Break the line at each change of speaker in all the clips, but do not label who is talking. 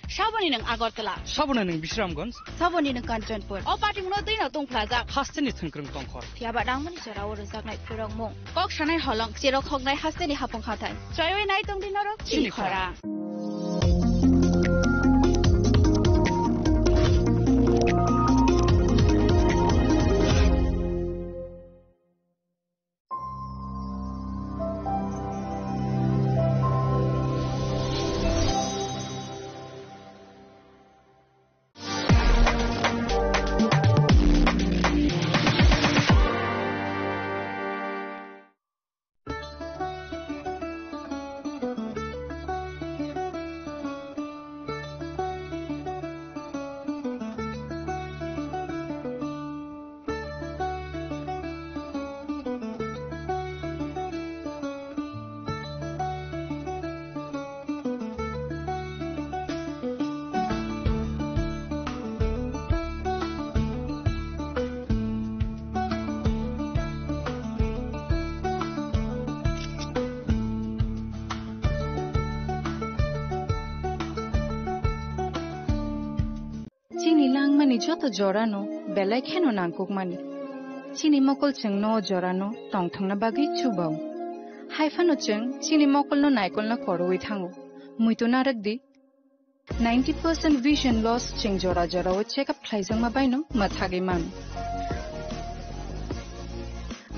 Shaboni ng Agartala.
Sabona ng Bisramganj.
Saboni ng Kanchanpur. O pati mo din na tong plaza.
Hasteni thangkrang tongkhor.
Tiaba dangmani chara oro zaknai phirong mong. Kok shanai holong siro khognai hasteni hapong khatai. Chayoi nai tong dinaro chini khara.
Chini lang mani joto jorano belai kheno nangkuk mani chini mokol cheng no jorano tong thangna bagi chubau haifano cheng chini mokol no naikol na koroi thango muito narak di 90% vision loss cheng jora jora o check up thaijang ma baino mathage man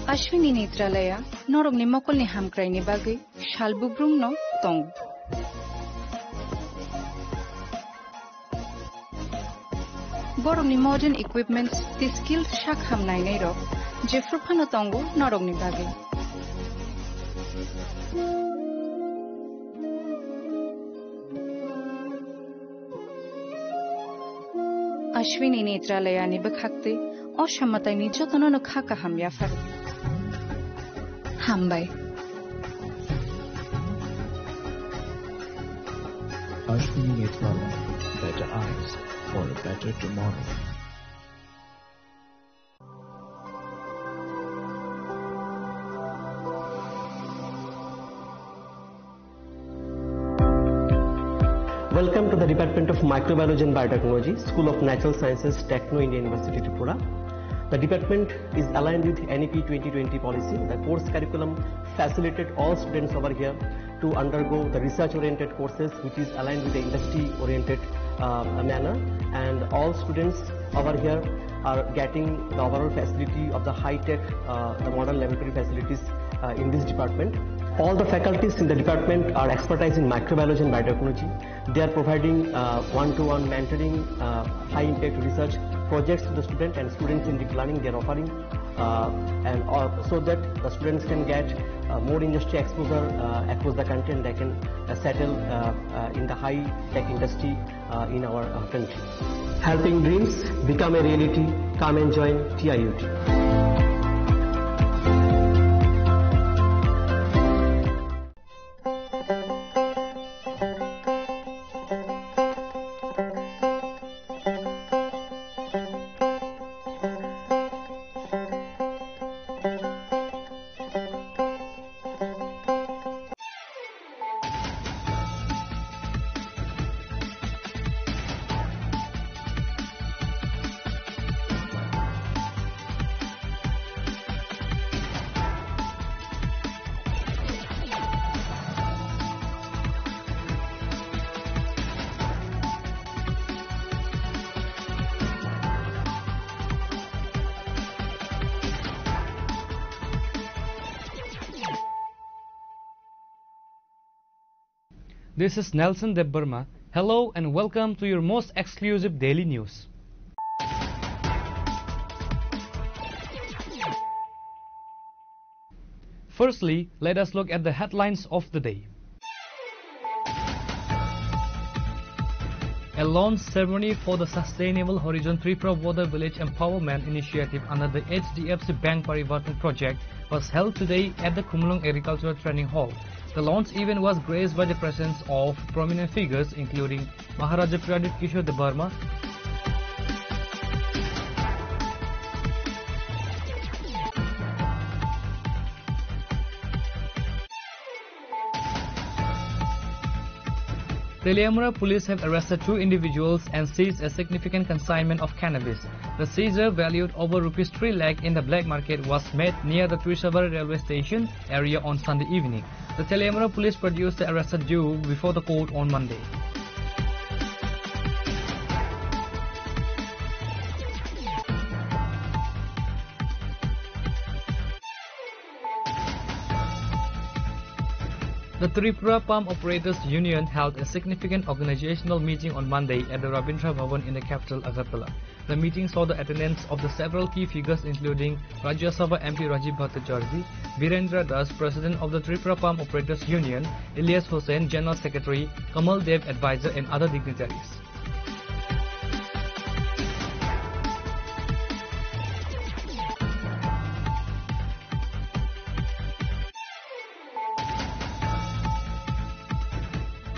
Ashwini Netralaya norog ni mokol ni hamkrai ni bagi shalbubrum no tong Borong ni modern equipments the skilled shak hamnai nei ro jefru phano tongo norong ni bage Ashwini Netralaya ni bakhakte oshammatai ni jotono no khaka hamya far hambai
Ashwini Netralaya, better eyes for a better tomorrow.
Welcome to the Department of Microbiology and Biotechnology, School of Natural Sciences, Techno India University, Tripura. The department is aligned with NEP 2020 policy. The course curriculum facilitated all students over here to undergo the research-oriented courses, which is aligned with the industry-oriented manner, and all students over here are getting the overall facility of the high-tech, the modern laboratory facilities in this department. All the faculties in the department are expertise in microbiology and biotechnology. They are providing one-to-one mentoring, high-impact research projects to the student, and students in deep learning they are offering, so that the students can get more industry exposure across the country, and they can settle in the high-tech industry in our country. Helping dreams become a reality. Come and join TIUT.
This is Nelson Debbarma. Hello and welcome to your most exclusive daily news. Firstly, let us look at the headlines of the day. A launch ceremony for the Sustainable Horizon Tripura Water Village Empowerment Initiative under the HDFC Bank Parivartan project was held today at the Kumulong Agricultural Training Hall. The launch event was graced by the presence of prominent figures including Maharaja Pradip Kishore Debbarma, Teleamura police have arrested 2 individuals and seized a significant consignment of cannabis. The seizure, valued over Rs 3 lakh in the black market, was made near the Trishavar railway station area on Sunday evening. The Teleamura police produced the arrested duo before the court on Monday. The Tripura Palm Operators Union held a significant organizational meeting on Monday at the Rabindra Bhavan in the capital Agartala. The meeting saw the attendance of the several key figures including Rajya Sabha MP Rajiv Bhattacharjee, Virendra Das, President of the Tripura Palm Operators Union, Ilyas Hussain, General Secretary, Kamal Dev, Advisor, and other dignitaries.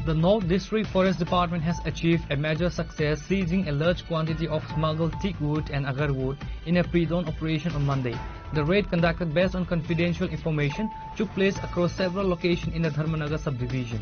The North District Forest Department has achieved a major success seizing a large quantity of smuggled teak wood and agar wood in a pre-dawn operation on Monday. The raid, conducted based on confidential information, took place across several locations in the Dharmanagar subdivision.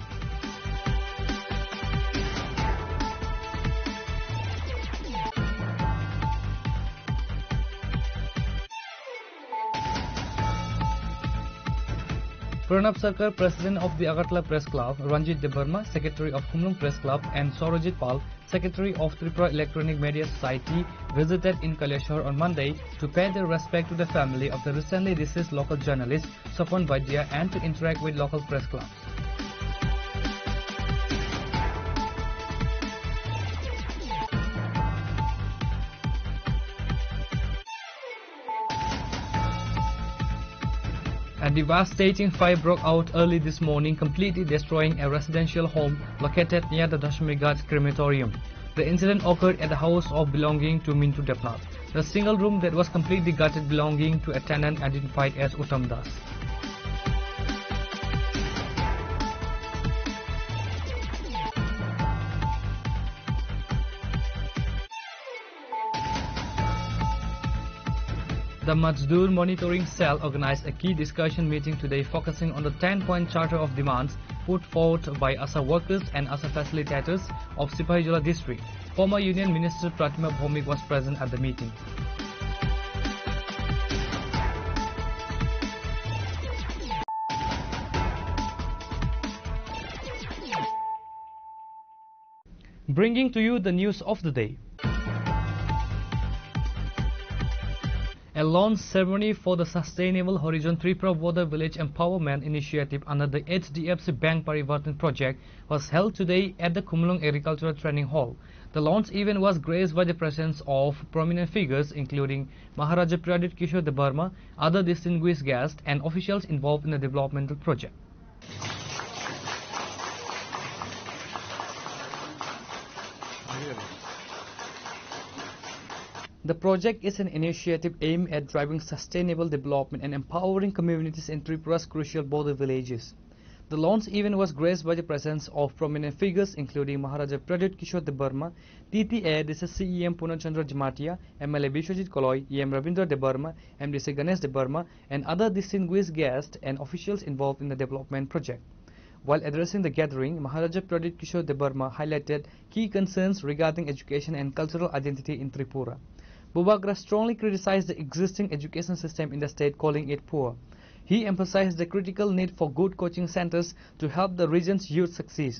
Pranab Sarkar, President of the Agartala Press Club, Ranjit Debarma, Secretary of Khumlung Press Club, and Saurajit Pal, Secretary of Tripura Electronic Media Society, visited in Kaleshwar on Monday to pay their respect to the family of the recently deceased local journalist Sapan Vaidya and to interact with local press clubs. A devastating fire broke out early this morning, completely destroying a residential home located near the Dashmi Ghat crematorium. The incident occurred at the house belonging to Mintu Depnath. The single room that was completely gutted belonging to a tenant identified as Uttam Das. The Mazdoor Monitoring Cell organized a key discussion meeting today focusing on the 10-point charter of demands put forward by ASA workers and ASA facilitators of Sipahijala district. Former Union Minister Pratima Bhomik was present at the meeting. Bringing to you the news of the day. A launch ceremony for the Sustainable Horizon Tripura Water Village Empowerment Initiative under the HDFC Bank Parivartan project was held today at the Khumlung Agricultural Training Hall. The launch event was graced by the presence of prominent figures including Maharaja Pradit Kishore Debarma, other distinguished guests, and officials involved in the developmental project. The project is an initiative aimed at driving sustainable development and empowering communities in Tripura's crucial border villages. The launch event was graced by the presence of prominent figures including Maharaja Pradit Kishore Debarma, TTA, CEM Punachandra Jamatia, MLA Vishwajit Koloi, EM Ravindra Debarma, MDC Ganesh Debarma, and other distinguished guests and officials involved in the development project. While addressing the gathering, Maharaja Pradit Kishore Debarma highlighted key concerns regarding education and cultural identity in Tripura. Bubagra strongly criticized the existing education system in the state, calling it poor. He emphasized the critical need for good coaching centers to help the region's youth succeed.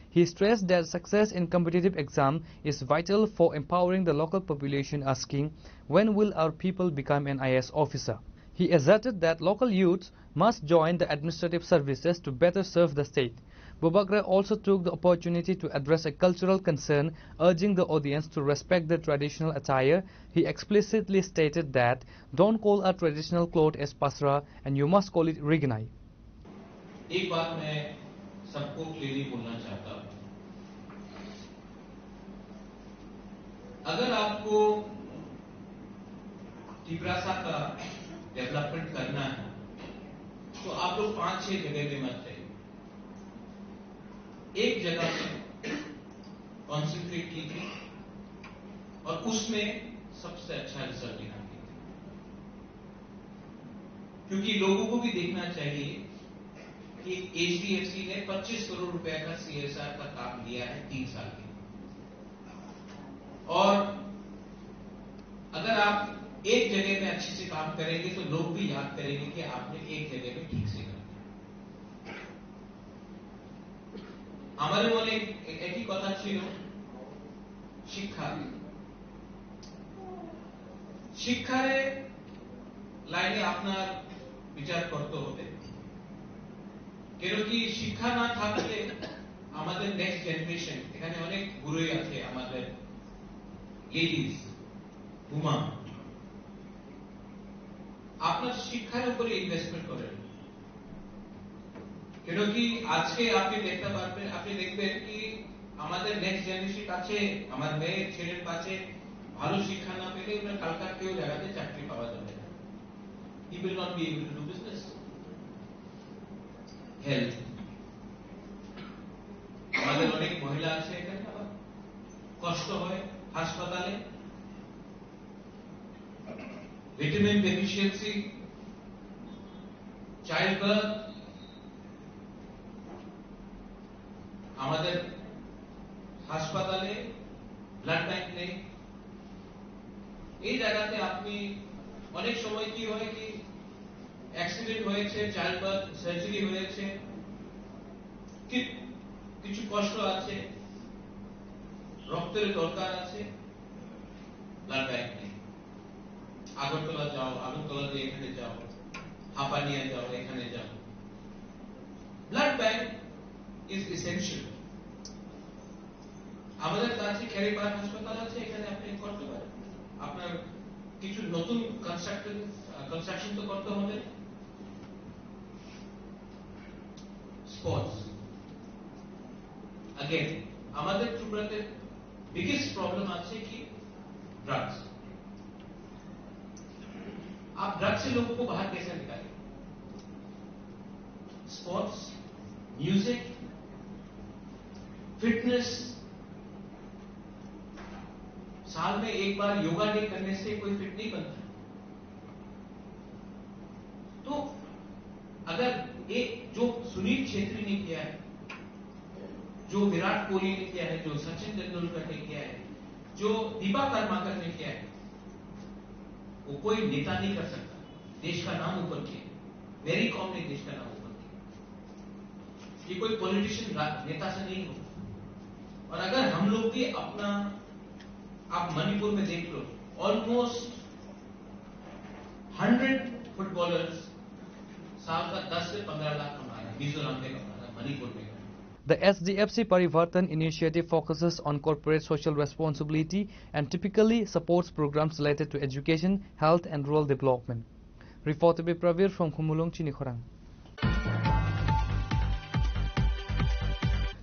He stressed that success in competitive exam is vital for empowering the local population, asking, "When will our people become an IAS officer?" He asserted that local youths must join the administrative services to better serve the state. Bubagra also took the opportunity to address a cultural concern, urging the audience to respect the traditional attire. He explicitly stated that, "Don't call our traditional cloth as pasra and you must call it rignai."
एक बात मैं सबको clearly बोलना चाहता हूं, अगर आपको त्रिपुरा का डेवलपमेंट करना है तो आप लोग 5-6 जगह पे मत जाइए, एक जगह पे कॉन्सेंट्रेट कीजिए और उसमें सबसे अच्छा रिजल्ट दिखाइए, क्योंकि लोगों को भी देखना चाहिए कि HDFC ने 25 करोड़ रुपए का CSR का काम लिया है 3 साल के, और अगर आप एक जगह में अच्छे से काम करेंगे तो लोग भी याद करेंगे कि आपने एक जगह में ठीक से कर दिया। हमारे मने एक ही कथा छिलो शिक्षा, शिक्षारे लाइने আপনার বিচার করতে হবে, কেন কি শিক্ষা না থাকলে আমাদের নেক্সট জেনারেশন, এখানে অনেক গুরুই আছে আমাদের লেডিজ উমা, আপনার শিক্ষার উপরে ইনভেস্টমেন্ট করেন, কেন কি আজকে আপনি দেখতে পারবেন, আপনি দেখবেন কি আমাদের নেক্সট জেনারেশন কাছে, আমার মেয়ে ছেলের কাছে ভালো শিক্ষা না পেলে ওরা কালকার কেউ জায়গাতে চাকরি পাওয়া যাবে না। He will not be able to do business. Health. আমাদের অনেক মহিলা আছে এখানে কষ্ট হয় হাসপাতালে, ভিটামিন ডেফিসিয়েন্সি, চাইল্ড বার্থ, আমাদের হাসপাতালে ব্লাড ব্যাংক নেই। এই জায়গাতে আপনি অনেক সময় কি হয় কি অ্যাক্সিডেন্ট হয়েছে, চাইল্ড বার্থ সার্জারি হয়েছে, কিছু কষ্ট আছে, রক্তের দরকার আছে, ব্লাড ব্যাংক নেই। আগরতলা যাও, আগরতলা দিয়ে এখানে যাও, হাপানিয়া যাও, এখানে যাও। Blood bank is essential. আমাদের কাছে খেরিপাড়া হাসপাতাল আছে, এখানে আপনি করতে পারেন। আপনার কিছু নতুন কনস্ট্রাকশন তো করতে হবে। স্পোর্টস अगेन আমাদের ত্রিপুরাতে बिगेस्ट प्रॉब्लम আছে কি ड्रग्स। आप ड्रग्स से लोगों को बाहर कैसे निकालें? स्पोर्ट्स, म्यूजिक, फिटनेस, साल में एक बार योगा डे करने से कोई फिट नहीं बनता। तो अगर ये जो सुनील छेत्री ने किया है, जो विराट कोहली ने किया है, जो सचिन तेंदुलकर ने किया है, जो दीपा कर्माकर ने किया है, वो कोई नेता नहीं कर सकता। देश का नाम ऊपर किया, मेरी कॉम ने देश का नाम ऊपर किया। ये कोई पॉलिटिशियन नेता से नहीं हो। और अगर हम लोग भी अपना, आप मणिपुर में देख लो, ऑलमोस्ट 100 फुटबॉलर्स साल का 10 से 15 लाख कमा रहे हैं। मिजोरम में कमा रहे हैं, मणिपुर में।
The SDFC Parivartan initiative focuses on corporate social responsibility and typically supports programs related to education, health and rural development. Reported by Pravir from Khumulong, Chinikhorang.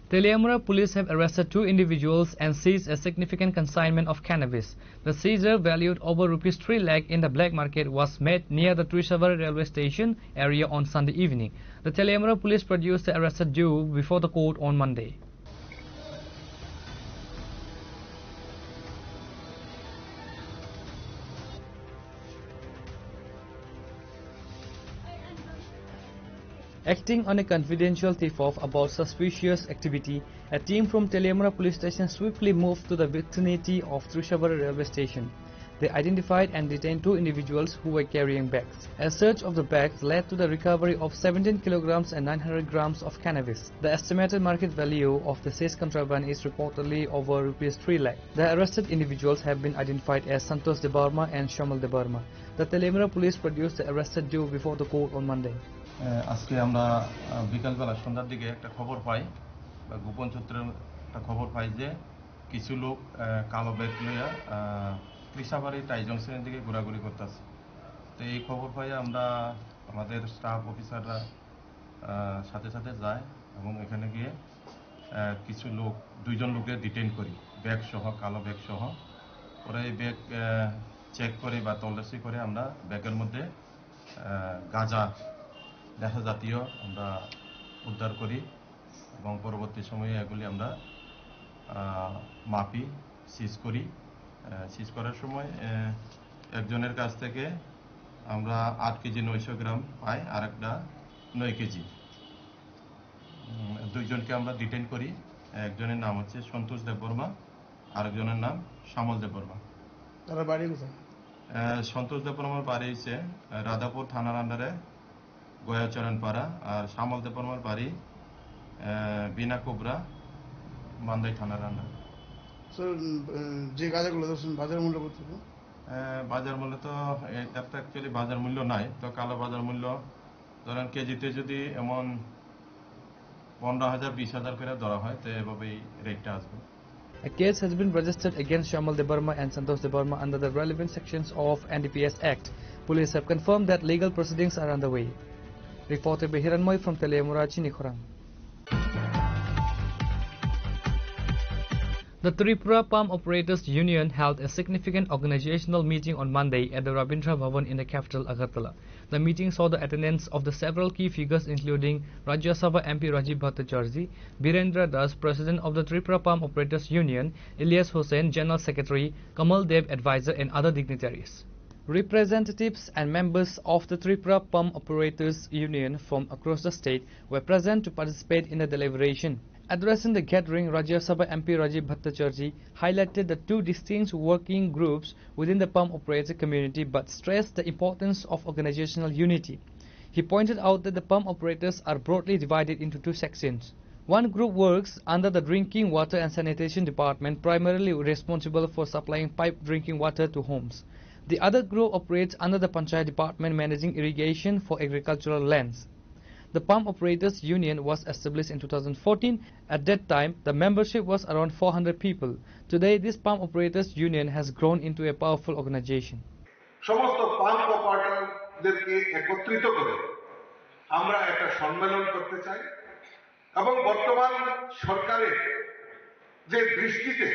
Teliamura police have arrested 2 individuals and seized a significant consignment of cannabis. The seizure, valued over rupees 3 lakh in the black market, was made near the Trishavar railway station area on Sunday evening. The Teliamura police produced the arrested duo before the court on Monday. Acting on a confidential tip-off about suspicious activity, a team from Teliamura police station swiftly moved to the vicinity of Trishavar railway station. They identified and detained 2 individuals who were carrying bags. A search of the bags led to the recovery of 17 kilograms and 900 grams of cannabis. The estimated market value of the seized contraband is reportedly over rupees 3 lakh. The arrested individuals have been identified as Santosh Debarma and Shamal Debarma. The Teliamura police produced the arrested duo before the court on Monday.
আজকে আমরা বিকালবেলা সন্ধ্যার দিকে একটা খবর পাই, বা গোপন সূত্রে একটা খবর পাই যে কিছু লোক কালো ব্যাগ লইয়া কৃষাবাড়ি টাই জংশনের দিকে ঘোরাঘুরি করতেছে। তো এই খবর পাই আমরা আমাদের স্টাফ অফিসাররা সাথে সাথে যায় এবং এখানে গিয়ে কিছু লোক, 2 জন লোকের ডিটেইন করি, ব্যাগ সহ, কালো ব্যাগ সহ। ওরা এই ব্যাগ চেক করে বা তল্লাশি করে আমরা ব্যাগের মধ্যে গাঁজা নেশা জাতীয় আমরা উদ্ধার করি এবং পরবর্তী সময়ে এগুলি আমরা মাপি, সিজ করি। সিজ করার সময় একজনের কাছ থেকে আমরা 8 কেজি 900 গ্রাম পাই, আর একটা 9 কেজি। দুইজনকে আমরা ডিটেইন করি। একজনের নাম হচ্ছে সন্তোষ দেববর্মা, আরেকজনের নাম শ্যামল দেববর্মা।
তারা বাড়ি কোথায়?
সন্তোষ দেববর্মার বাড়ি হচ্ছে রাধাপুর থানার আন্ডারে গয়াচরণপাড়া, আর শ্যামল দেববর্মার বাড়ি বিনা কোবরা মান্দাই থানার আন্ডারে।
যে গাঁজাগুলো ধরছেন বাজার মূল্য কত?
বাজার মূল্য তো এটা তো অ্যাকচুয়ালি বাজার মূল্য নাই, তো কালো বাজার মূল্য ধরেন কেজিতে যদি এমন 15,000 20,000 করে ধরা হয় তো এভাবেই রেটটা আসবে।
A case has been registered against Shyamal Debarma and Santosh Debarma under the relevant sections of NDPS Act. Police have confirmed that legal proceedings are underway. Reporter Behiranmoy from Teleamura, Chinikhorang. The Tripura Palm Operators Union held a significant organizational meeting on Monday at the Rabindra Bhavan in the capital Agartala. The meeting saw the attendance of the several key figures including Rajya Sabha MP Rajiv Bhattacharjee, Birendra Das, President of the Tripura Palm Operators Union, Ilyas Hussain, General Secretary, Kamal Dev, Advisor, and other dignitaries. Representatives and members of the Tripura Palm Operators Union from across the state were present to participate in the deliberation. Addressing the gathering, Rajya Sabha MP Rajiv Bhattacharjee highlighted the two distinct working groups within the palm operator community but stressed the importance of organizational unity. He pointed out that the palm operators are broadly divided into two sections. One group works under the Drinking Water and Sanitation Department, primarily responsible for supplying piped drinking water to homes. The other group operates under the Panchayat Department, managing irrigation for agricultural lands. The Palm Operators Union was established in 2014. At that time, the membership was around 400 people. Today, this Palm Operators Union has grown into a powerful organization.
সমস্ত pump অপারেটরদেরকে একত্রিত করে আমরা একটা সম্মেলন করতে চাই এবং বর্তমান সরকারের যে দৃষ্টিতে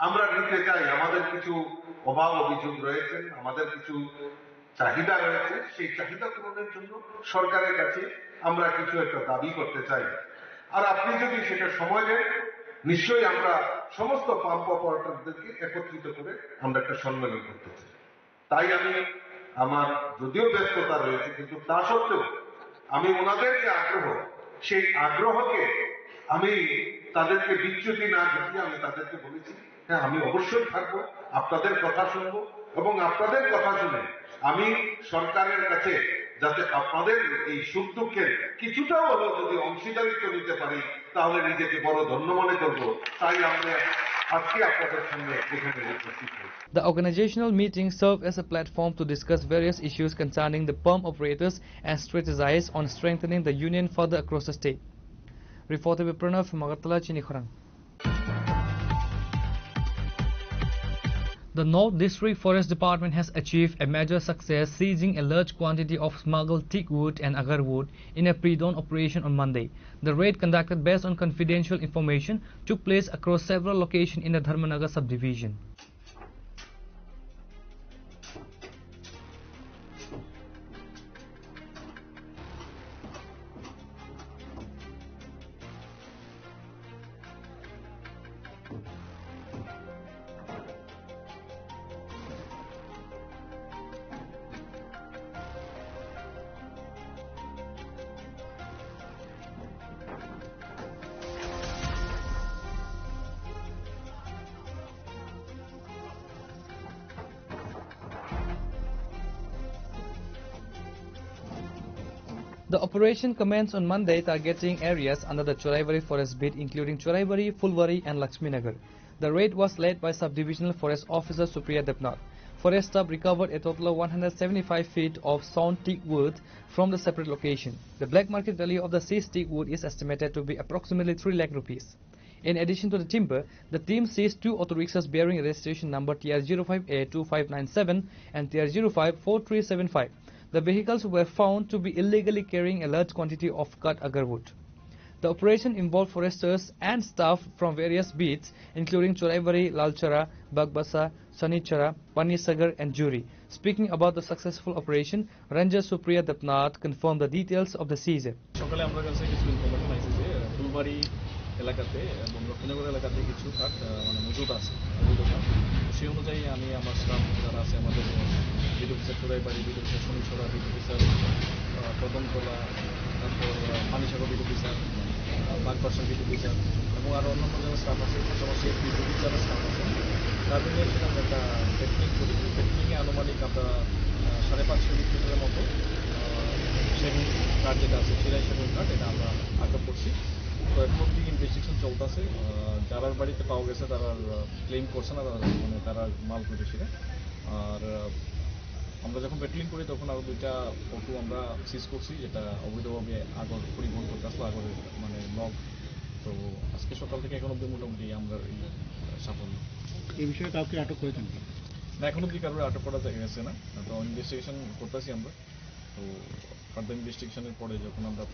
আমরা নিতে চাই, আমাদের কিছু অভাব অভিযোগ রয়েছে, আমাদের কিছু চাহিদা রয়েছে, সেই চাহিদা পূরণের জন্য সরকারের কাছে আমরা কিছু একটা দাবি করতে চাই। আর আপনি যদি সেটা সময় দেন, নিশ্চয়ই আমরা সমস্ত পাম্প অপারেটরদেরকে একত্রিত করে আমরা একটা সম্মেলন করতে চাই। তাই আমি আমার যদিও ব্যস্ততা রয়েছে, কিন্তু তা সত্ত্বেও আমি ওনাদের যে আগ্রহ, সেই আগ্রহকে আমি তাদেরকে বিচ্যুতি না ঘটিয়ে আমি তাদেরকে বলেছি, হ্যাঁ আমি অবশ্যই থাকবো, আপনাদের কথা শুনবো এবং আপনাদের কথা শুনে আমি সরকারের কাছে যাতে আপনাদের এই সুখ দুঃখের কিছুটাও হলেও যদি অংশীদারিত্ব নিতে পারি তাহলে নিজেকে বড় ধন্য মনে করবো। তাই আমরা আজকে আপনাদের সামনে এখানে উপস্থিত হয়েছি।
The organizational meeting served as a platform to discuss various issues concerning the palm operators and strategize on strengthening the union further across the state. Reporter by Pranav from Agartala, Chinikhorang. The North District Forest Department has achieved a major success seizing a large quantity of smuggled teak wood and agar wood in a pre-dawn operation on Monday. The raid, conducted based on confidential information, took place across several locations in the Dharmanagar subdivision. The operation commenced on Monday, targeting areas under the Choraibari forest belt including Choraibari, Fulbari and Lakshminagar. The raid was led by Subdivisional Forest Officer Supriya Debnath. Forest staff recovered a total of 175 feet of sawn teak wood from the separate location. The black market value of the seized teak wood is estimated to be approximately 3 lakh rupees. In addition to the timber, the team seized 2 auto rickshaws bearing registration number TR05A2597 and TR054375. The vehicles were found to be illegally carrying a large quantity of cut agar wood. The operation involved foresters and staff from various beats including Choraibari, Lalchara, Bagbasa, Sanichara, Panisagar and Juri. Speaking about the successful operation, Ranger Supriya Debnath confirmed the details of the seizure.
এলাকাতে এবং লক্ষ্মীনগর এলাকাতে কিছু কাঠ মজুদ আছে, সেই অনুযায়ী আমি আমার স্টাফ যারা আছে আমাদের বিড অফিসার চোরাইবাড়ি, বিড অফিসার শনিছড়া, বিড অফিসার কদমতলা, তারপর পানিসাগর বিড অফিসার বাংক পার্সন বিদ্যুৎ টিচার এবং আরও অন্যান্য যারা স্টাফ আছে, পাশাপাশি বিদ্যুৎ যারা স্টাফ আছে, তাদের নিয়ে সেখানে একটা টেকনিক করি। টেকনিকে আনুমানিক আমরা 550 লিটারের মতো সেভিং কার্ড যেটা আছে, সিরাই সেভিং কার্ড, এটা আমরা আটক করছি। তো এখন অব্দি ইনভেস্টিগেশন চলতেছে। যারার বাড়িতে পাওয়া গেছে তারা ক্লেম করছে না, মানে তারা মাল করে সেটা। আর আমরা যখন পেট্রোলিং করি তখন আরও 2টা অটো আমরা সিজ করছি, যেটা অবৈধভাবে আগর পরিবহন করতে আসলো, আগরের মানে লগ। তো আজকে সকাল থেকে এখন অব্দি মোটামুটি আমরা এই সাফল্য।
এই বিষয়ে কাউকে আটক করেছেন
না, এখন অব্দি কারোর আটক করা গেছে না। তো ইনভেস্টিগেশন করতেছি আমরা। তো ফার্দার ইনভেস্টিগেশনের পরে যখন আমরা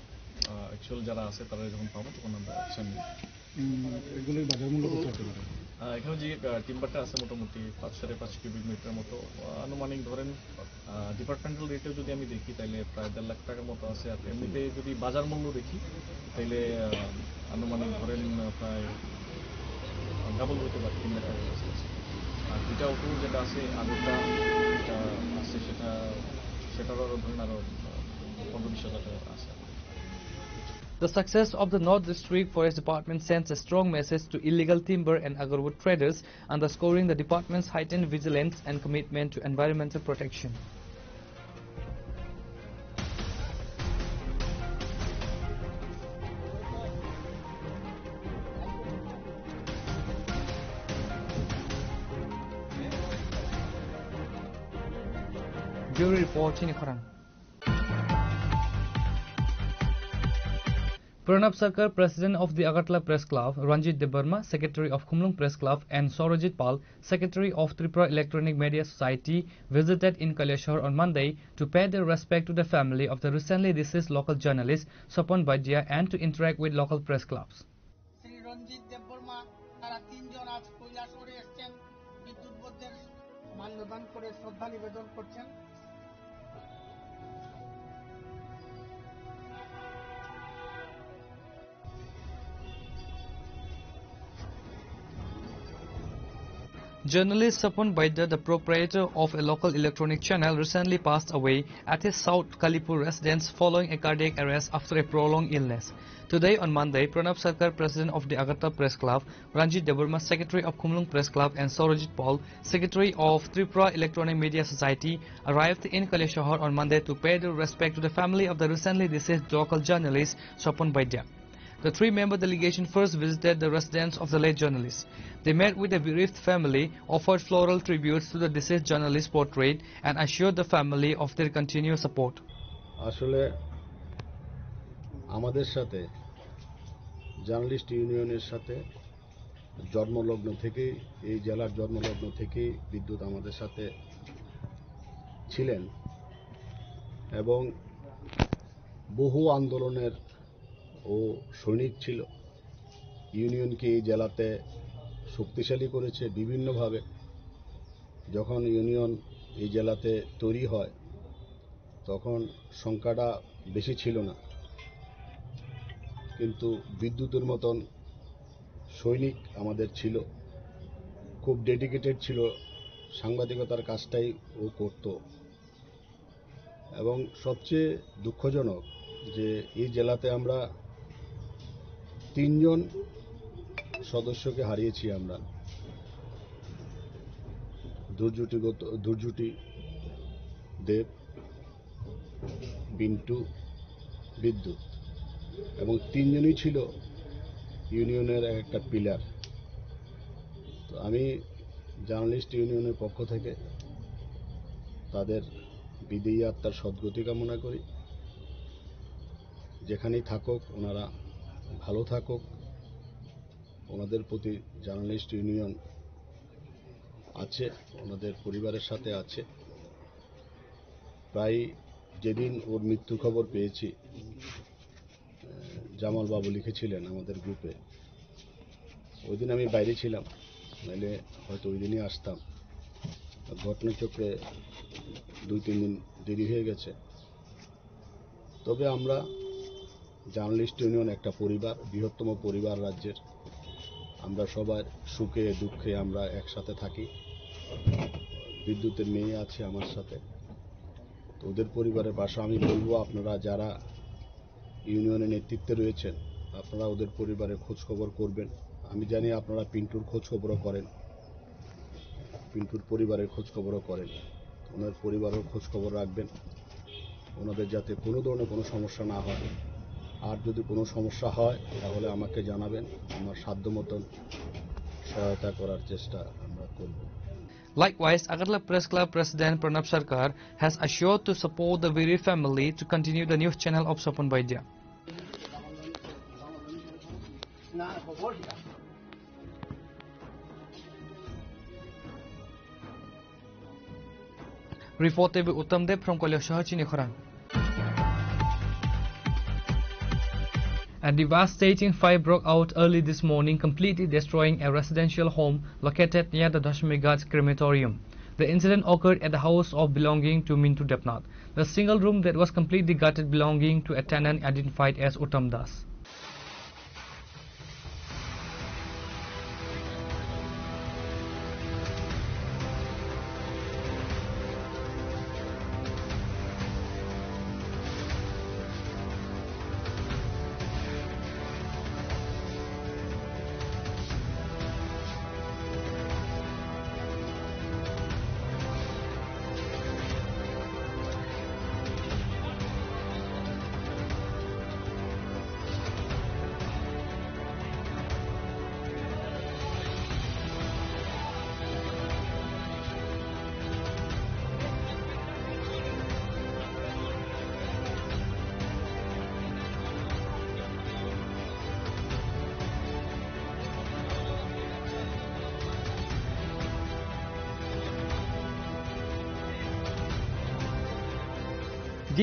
অ্যাকচুয়াল যারা আছে তারা যখন পাবো তখন আমরা অ্যাকশন নিই।
এগুলোর বাজার মূল্য কত হতে পারে?
এখানে যে টিম্বারটা আছে মোটামুটি 5.5 কিউবিক মিটারের মতো, আনুমানিক ধরেন ডিপার্টমেন্টাল রেটেও যদি আমি দেখি তাহলে প্রায় 1.5 লাখ টাকার মতো আছে। আর এমনিতে যদি বাজার মূল্য দেখি তাহলে আনুমানিক ধরেন প্রায় ডাবল হতে পারে, 3 লাখ টাকার কাছে আছে। আর 2টা অটো যেটা আছে আগরটা যেটা আছে সেটারও ধরেন আরও 15-20 হাজার টাকা আছে।
The success of the North District Forest Department sends a strong message to illegal timber and agarwood traders, underscoring the department's heightened vigilance and commitment to environmental protection. Bureau Report, Chinikhorang. Pranab Sarkar, President of the Agartala Press Club, Ranjit Debarma, Secretary of Khumlung Press Club, and Saurajit Pal, Secretary of Tripura Electronic Media Society, visited in Kaleshwar on Monday to pay their respect to the family of the recently deceased local journalist Sopon Baidia and to interact with local press clubs.
Shri রঞ্জিত দেববর্মা তারা 3 জন আজ কৈলাসহরে এসেছেন, বিদ্যুৎ বোর্ডের মাল্যদান করে শ্রদ্ধা নিবেদন করছেন।
Journalist Sapon Baidia, the proprietor of a local electronic channel, recently passed away at his South Kalipur residence following a cardiac arrest after a prolonged illness. Today on Monday, Pranab Sarkar, President of the Agartala Press Club, Ranjit Debarma, Secretary of Khumlung Press Club, and Saurajit Pal, Secretary of Tripura Electronic Media Society, arrived in Kaleshwar on Monday to pay their respect to the family of the recently deceased local journalist Sapon Baidia. The 3-member delegation first visited the residence of the late journalist. They met with the bereaved family, offered floral tributes to the deceased journalist's portrait, and assured the family of their continued support.
আসলে আমাদের সাথে journalist ইউনিয়নের সাথে জন্মলগ্ন থেকে, এই জেলার জন্মলগ্ন থেকে বিদ্যুৎ আমাদের সাথে ছিলেন এবং বহু আন্দোলনের ও সৈনিক ছিল। ইউনিয়নকে এই জেলাতে শক্তিশালী করেছে বিভিন্নভাবে। যখন ইউনিয়ন এই জেলাতে তৈরি হয় তখন সংখ্যাটা বেশি ছিল না, কিন্তু বিদ্যুতের মতন সৈনিক আমাদের ছিল, খুব ডেডিকেটেড ছিল, সাংবাদিকতার কাজটাই ও করত। এবং সবচেয়ে দুঃখজনক যে এই জেলাতে আমরা 3 জন সদস্যকে হারিয়েছি আমরা, দুর্জুটি দেব, বিন্টু, বিদ্যুৎ, এবং 3 জনই ছিল ইউনিয়নের একটা পিলার। তো আমি জার্নালিস্ট ইউনিয়নের পক্ষ থেকে তাদের বিদেয়ী আত্মার সদ্গতি কামনা করি। যেখানেই থাকুক ওনারা ভালো থাকুক, ওনাদের প্রতি জার্নালিস্ট ইউনিয়ন আছে, ওনাদের পরিবারের সাথে আছে। প্রায় যেদিন ওর মৃত্যুর খবর পেয়েছি, জামাল বাবু লিখেছিলেন আমাদের গ্রুপে, ওই দিন আমি বাইরে ছিলাম, নাহলে হয়তো ওই দিনই আসতাম। ঘটনাচক্রে 2-3 দিন দেরি হয়ে গেছে। তবে আমরা জার্নালিস্ট ইউনিয়ন একটা পরিবার, বৃহত্তম পরিবার রাজ্যের। আমরা সবার সুখে দুঃখে আমরা একসাথে থাকি। বিদ্যুতের মেয়ে আছে আমার সাথে, তো ওদের পরিবারের পাশে আমি বলবো আপনারা যারা ইউনিয়নের নেতৃত্বে রয়েছেন আপনারা ওদের পরিবারের খোঁজ খবর করবেন। আমি জানি আপনারা পিন্টুর খোঁজ খবরও করেন, পিন্টুর পরিবারের খোঁজ খবরও করেন। ওনার পরিবারের খোঁজ খবর রাখবেন, ওনাদের যাতে কোনো ধরনের কোনো সমস্যা না হয়। আর যদি কোনো সমস্যা হয় তাহলে আমাকে জানাবেন, আমার সাধ্যমতন সহায়তা করার চেষ্টা আমরা করব।
Likewise, Agartala Press Club President Pranab Sarkar has assured to support the Viri family to continue the news channel of Sapon Vaidya. Reported by Uttam Dev from Kolyashahar, Chinikhorang. A devastating fire broke out early this morning, completely destroying a residential home located near the Dashmi Ghats crematorium. The incident occurred at the house of belonging to Mintu Debnath. The single room that was completely gutted belonging to a tenant identified as Uttam Das.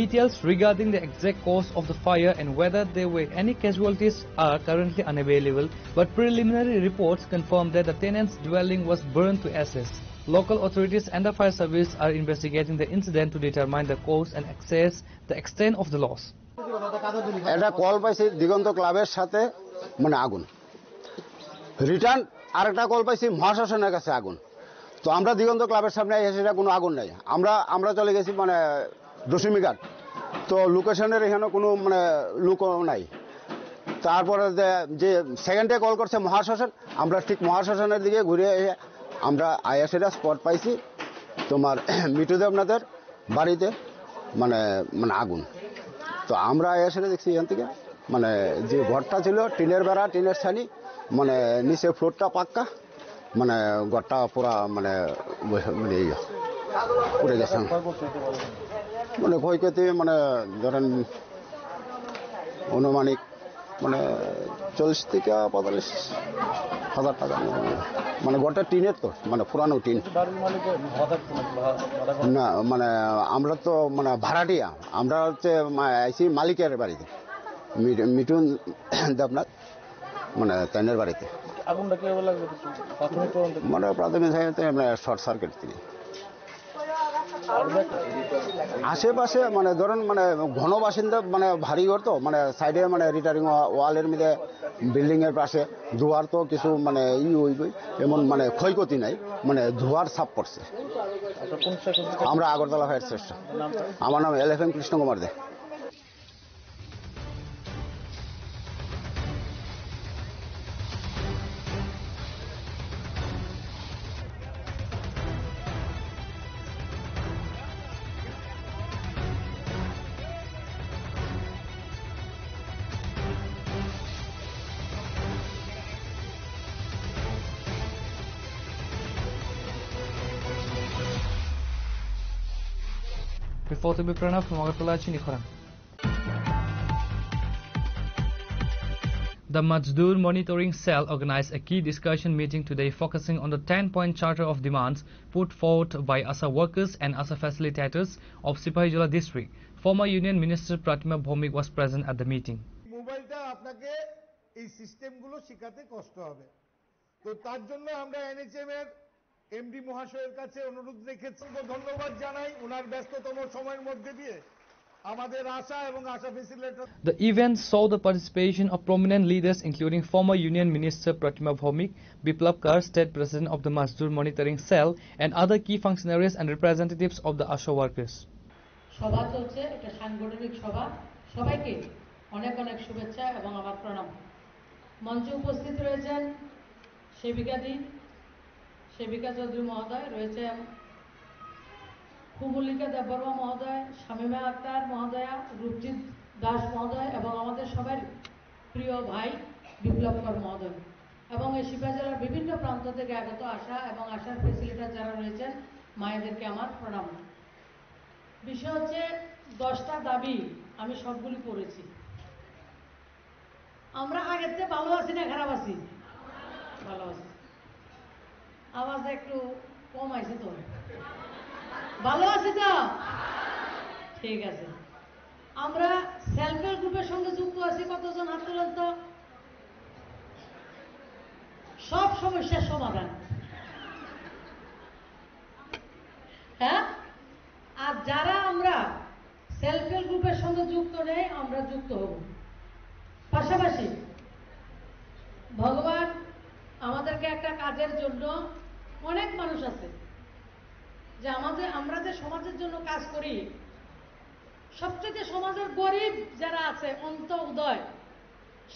Details regarding the exact cause of the fire and whether there were any casualties are currently unavailable, but preliminary reports confirm that the tenant's dwelling was burned to ashes. Local authorities and the fire service are investigating the incident to determine the cause and assess the extent of the loss.
এটা call পাইছি দিগন্ত ক্লাবের সাথে মানে আগুন, return আরেকটা call পাইছি মহাশাসনের কাছে আগুন। তো আমরা দিগন্ত ক্লাবের সামনে এসে কোনো আগুন নাই, আমরা চলে গেছি মানে দশমী ঘাট। তো লোকেশনের এখানে কোনো মানে লোকও নাই। তারপরে যে সেকেন্ডে কল করছে মহাশাসন, আমরা ঠিক মহাশাসনের দিকে ঘুরে এসে আমরা আইএসএটা স্পট পাইছি তোমার মিঠু দেবনাথের বাড়িতে মানে মানে আগুন। তো আমরা আইএসএটা দেখছি এখান থেকে মানে যে ঘরটা ছিল টিনের বেড়া, টিনের ছানি, মানে নিচে ফ্লোরটা পাক্কা, মানে ঘরটা পুরা মানে পুড়ে গেছে। মানে ক্ষয়ক্ষতি মানে ধরেন অনুমানিক মানে 40 থেকে 45 হাজার টাকা। মানে ঘরটা টিনের, তো মানে পুরানো টিন না, মানে আমরা তো মানে ভাড়াটিয়া, আমরা হচ্ছে আইসি মালিকের বাড়িতে, মিঠুন দেবনাথ মানে তাইনের বাড়িতে। মানে প্রাথমিক শর্ট সার্কিট থেকে আশেপাশে মানে ধরেন মানে ঘন বাসিন্দা, মানে ভারী ঘর তো, মানে সাইডে মানে রিটারিং ওয়ালের মধ্যে বিল্ডিং এর পাশে ধোয়ার তো কিছু মানে হইবই, এমন মানে ক্ষয়ক্ষতি নাই, মানে ধোয়ার ছাপ পড়ছে। আমরা আগরতলা ফায়ার স্টেশন। আমার নাম LFM Krishna Kumar they.
Reported by Pranav from Agartala, Chinikhorang. The Mazdoor Monitoring Cell organized a key discussion meeting today focusing on the 10-point charter of demands put forward by ASA workers and ASA facilitators of Sipahijala district. Former Union Minister Pratima Bhomik was present at the meeting.
মোবাইলটা আপনাকে এই সিস্টেমগুলো শেখাতে কষ্ট হবে, তো তার জন্য আমরা NHM এর এমডি মহাশয়ের কাছে অনুরোধ রেখেছি। ধন্যবাদ জানাই ওনার ব্যস্ততম সময়ের মধ্যে দিয়ে আমাদের আশা এবং আশা facilitator.
The event saw the participation of prominent leaders including former Union Minister Pratima Bhomik, Biplab Kar, State President of the Mazdoor Monitoring Cell, and other key functionaries and representatives of the ASHA workers.
সভা চলছে, এটা সাংগঠনিক সভা, সবাইকে অনেক অনেক শুভেচ্ছা এবং আমার প্রণাম। মঞ্চে উপস্থিত রয়েছেন সেবিকা চৌধুরী মহোদয়, রয়েছেন কুমুলিকা দেববর্মা মহোদয়, শামীমা আক্তার মহোদয়া, রূপজিৎ দাস মহোদয় এবং আমাদের সবার প্রিয় ভাই বিপ্লব কর মহোদয় এবং এই সিপাহী জেলার বিভিন্ন প্রান্ত থেকে আগত আশা এবং আশার ফেসিলিটার যারা রয়েছেন মায়েদেরকে আমার প্রণাম। বিষয় হচ্ছে 10টা দাবি, আমি সবগুলি পড়েছি। আমরা আগের থেকে ভালো আছি না খারাপ আছি? ভালো আছি। আওয়াজ একটু কম আছে তো? ভালো আছি তো? ঠিক আছে। আমরা সেলফ হেল্প গ্রুপের সঙ্গে যুক্ত আছি কতজন? হাত তুলেন তো। সব সমস্যার সমাধান, হ্যাঁ। আর যারা আমরা সেলফ হেল্প গ্রুপের সঙ্গে যুক্ত নেই, আমরা যুক্ত হব। পাশাপাশি ভগবান আমাদেরকে একটা কাজের জন্য, অনেক মানুষ আছে যে আমরা যে সমাজের জন্য কাজ করি, সবচেয়ে সমাজের গরিব যারা আছে অন্ত উদয়,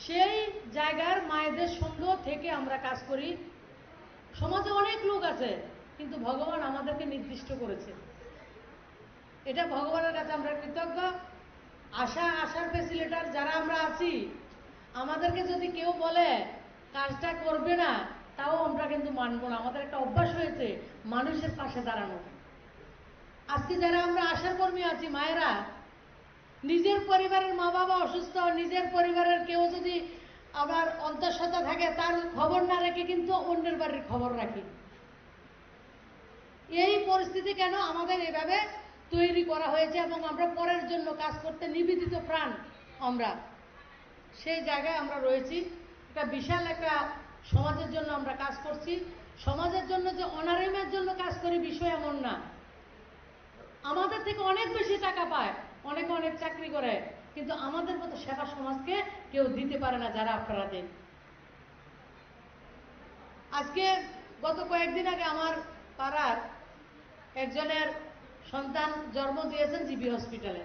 সেই জায়গার মায়েদের সঙ্গ থেকে আমরা কাজ করি। সমাজে অনেক লোক আছে, কিন্তু ভগবান আমাদেরকে নির্দিষ্ট করেছে। এটা ভগবানের কাছে আমরা কৃতজ্ঞ। আশার ফেসিলিটার যারা আমরা আছি, আমাদেরকে যদি কেউ বলে কাজটা করবে না, তাও আমরা কিন্তু মানব না। আমাদের একটা অভ্যাস হয়েছে মানুষের পাশে দাঁড়ানো। আজকে যারা আমরা আশার কর্মী আছি, মায়েরা, নিজের পরিবারের মা বাবা অসুস্থ, নিজের পরিবারের কেউ যদি আবার অন্তঃসত্ত্বা থাকে, তার খবর না রেখে কিন্তু অন্যের বাড়ির খবর রাখি। এই পরিস্থিতি কেন? আমাদের এভাবে তৈরি করা হয়েছে এবং আমরা পরের জন্য কাজ করতে নিবেদিত প্রাণ। আমরা সেই জায়গায় আমরা রয়েছি। একটা বিশাল একটা সমাজের জন্য আমরা কাজ করছি। সমাজের জন্য যে অনারিমের জন্য কাজ করি বিষয় এমন না। আমাদের থেকে অনেক বেশি টাকা পায়, অনেকে অনেক চাকরি করে, কিন্তু আমাদের মতো সেবা সমাজকে কেউ দিতে পারে না যারা আপনারা দেন। আজকে গত কয়েকদিন আগে আমার পাড়ার একজনের সন্তান জন্ম দিয়েছেন জিবি হসপিটালে।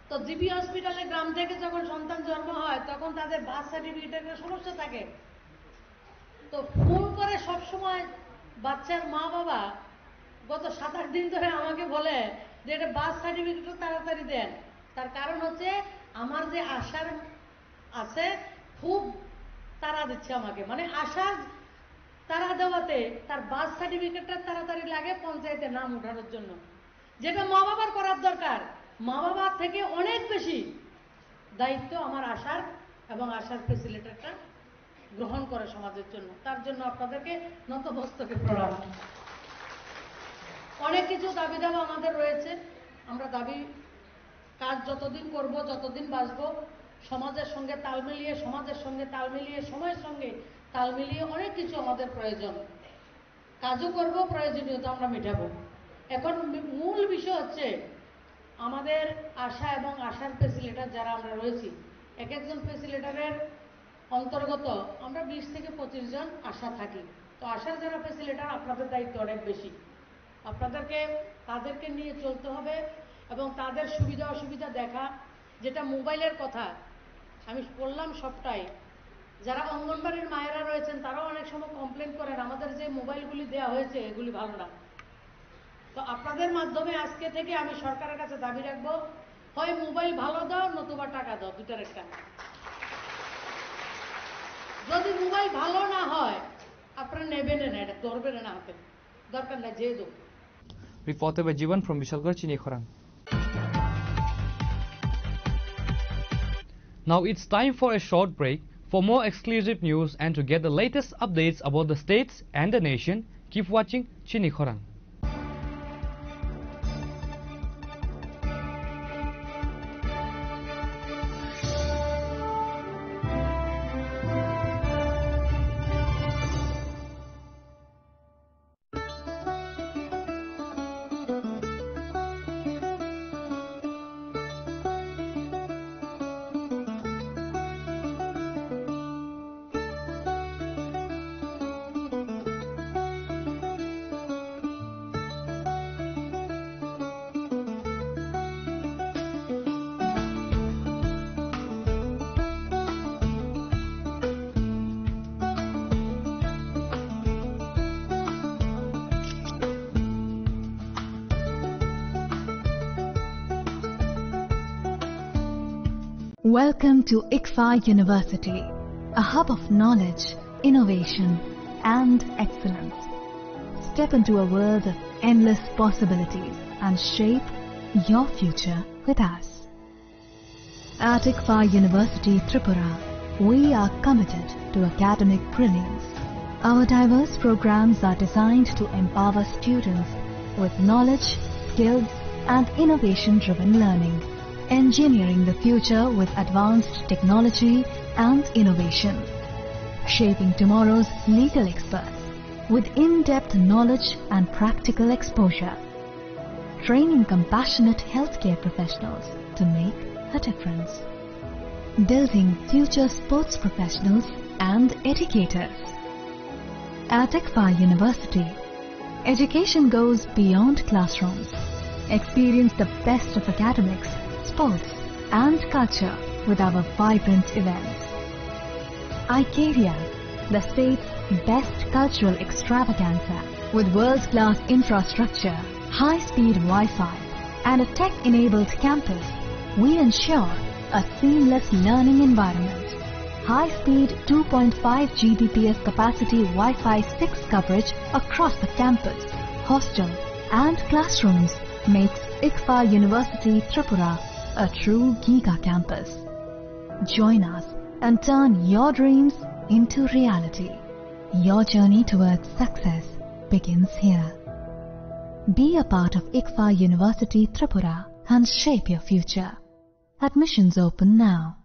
তো জিবি হসপিটালে গ্রাম থেকে যখন সন্তান জন্ম হয়, তখন তাদের বার্থ সার্টিফিকেটের সমস্যা থাকে। তো ফোন করে সবসময় বাচ্চার মা বাবা গত 7-8 দিন ধরে আমাকে বলে যে এটা বার্থ সার্টিফিকেটটা তাড়াতাড়ি দেন। তার কারণ হচ্ছে আমার যে আশার আছে খুব তাড়া দিচ্ছে আমাকে, মানে আশার তাড়া দেওয়াতে তার বার্থ সার্টিফিকেটটা তাড়াতাড়ি লাগে পঞ্চায়েতে নাম উঠানোর জন্য, যেটা মা বাবার করার দরকার। মা বাবার থেকে অনেক বেশি দায়িত্ব আমার আশার এবং আশার ফেসিলিটারটা গ্রহণ করে সমাজের জন্য। তার জন্য আপনাদেরকে নতমস্তকে প্রণাম। অনেক কিছু দাবি দাবা আমাদের রয়েছে। আমরা দাবি কাজ যতদিন করব, যতদিন বাঁচব, সমাজের সঙ্গে তাল মিলিয়ে, সময়ের সঙ্গে তাল মিলিয়ে অনেক কিছু আমাদের প্রয়োজন। কাজও করব, প্রয়োজনীয়তা আমরা মেটাবো। এখন মূল বিষয় হচ্ছে আমাদের আশা এবং আশার ফেসিলিটার যারা আমরা রয়েছি, এক একজন ফেসিলিটারের অন্তর্গত আমরা 20 থেকে 25 জন আশা থাকি। তো আশার যারা ফেসিলিটার, আপনাদের দায়িত্ব অনেক বেশি। তাদেরকে নিয়ে চলতে হবে এবং তাদের সুবিধা অসুবিধা দেখা। যেটা মোবাইলের কথা আমি বললাম সবটাই, যারা অঙ্গনবাড়ির মায়েরা রয়েছেন তারাও অনেক সময় কমপ্লেন করেন আমাদের যে মোবাইলগুলি দেওয়া হয়েছে এগুলি ভালো না। তো আপনাদের মাধ্যমে আজকে থেকে আমি সরকারের কাছে দাবি রাখবো, হয় মোবাইল ভালো দাও, নতুবা টাকা দাও, দুটার একটা। যদি মোবাইল ভালো না হয় আপনারা নেবেন না, এটা ধরবেন না হাতে, দরকার নাই, যেয়ে দেবো।
Reported by Jivan from Vishalgarh, Chinikhorang. Now it's time for a short break. For more exclusive news and to get the latest updates about the states and the nation, keep watching Chinikhorang.
Welcome to ICFA University, a hub of knowledge, innovation, and excellence. Step into a world of endless possibilities and shape your future with us. At ICFA University, Tripura, we are committed to academic brilliance. Our diverse programs are designed to empower students with knowledge, skills, and innovation-driven learning, engineering the future with advanced technology and innovation, shaping tomorrow's legal experts with in-depth knowledge and practical exposure, training compassionate healthcare professionals to make a difference, building future sports professionals and educators. At ICFA University, education goes beyond classrooms. Experience the best of academics, sports, and culture with our vibrant events. ICARIA, the state's best cultural extravaganza, with world-class infrastructure, high-speed Wi-Fi, and a tech-enabled campus, we ensure a seamless learning environment. High-speed 2.5 Gbps capacity Wi-Fi 6 coverage across the campus, hostel, and classrooms makes ICFA University Tripura a true Giga campus. Join us and turn your dreams into reality. Your journey towards success begins here. Be a part of ICFA University Tripura and shape your future. Admissions open now.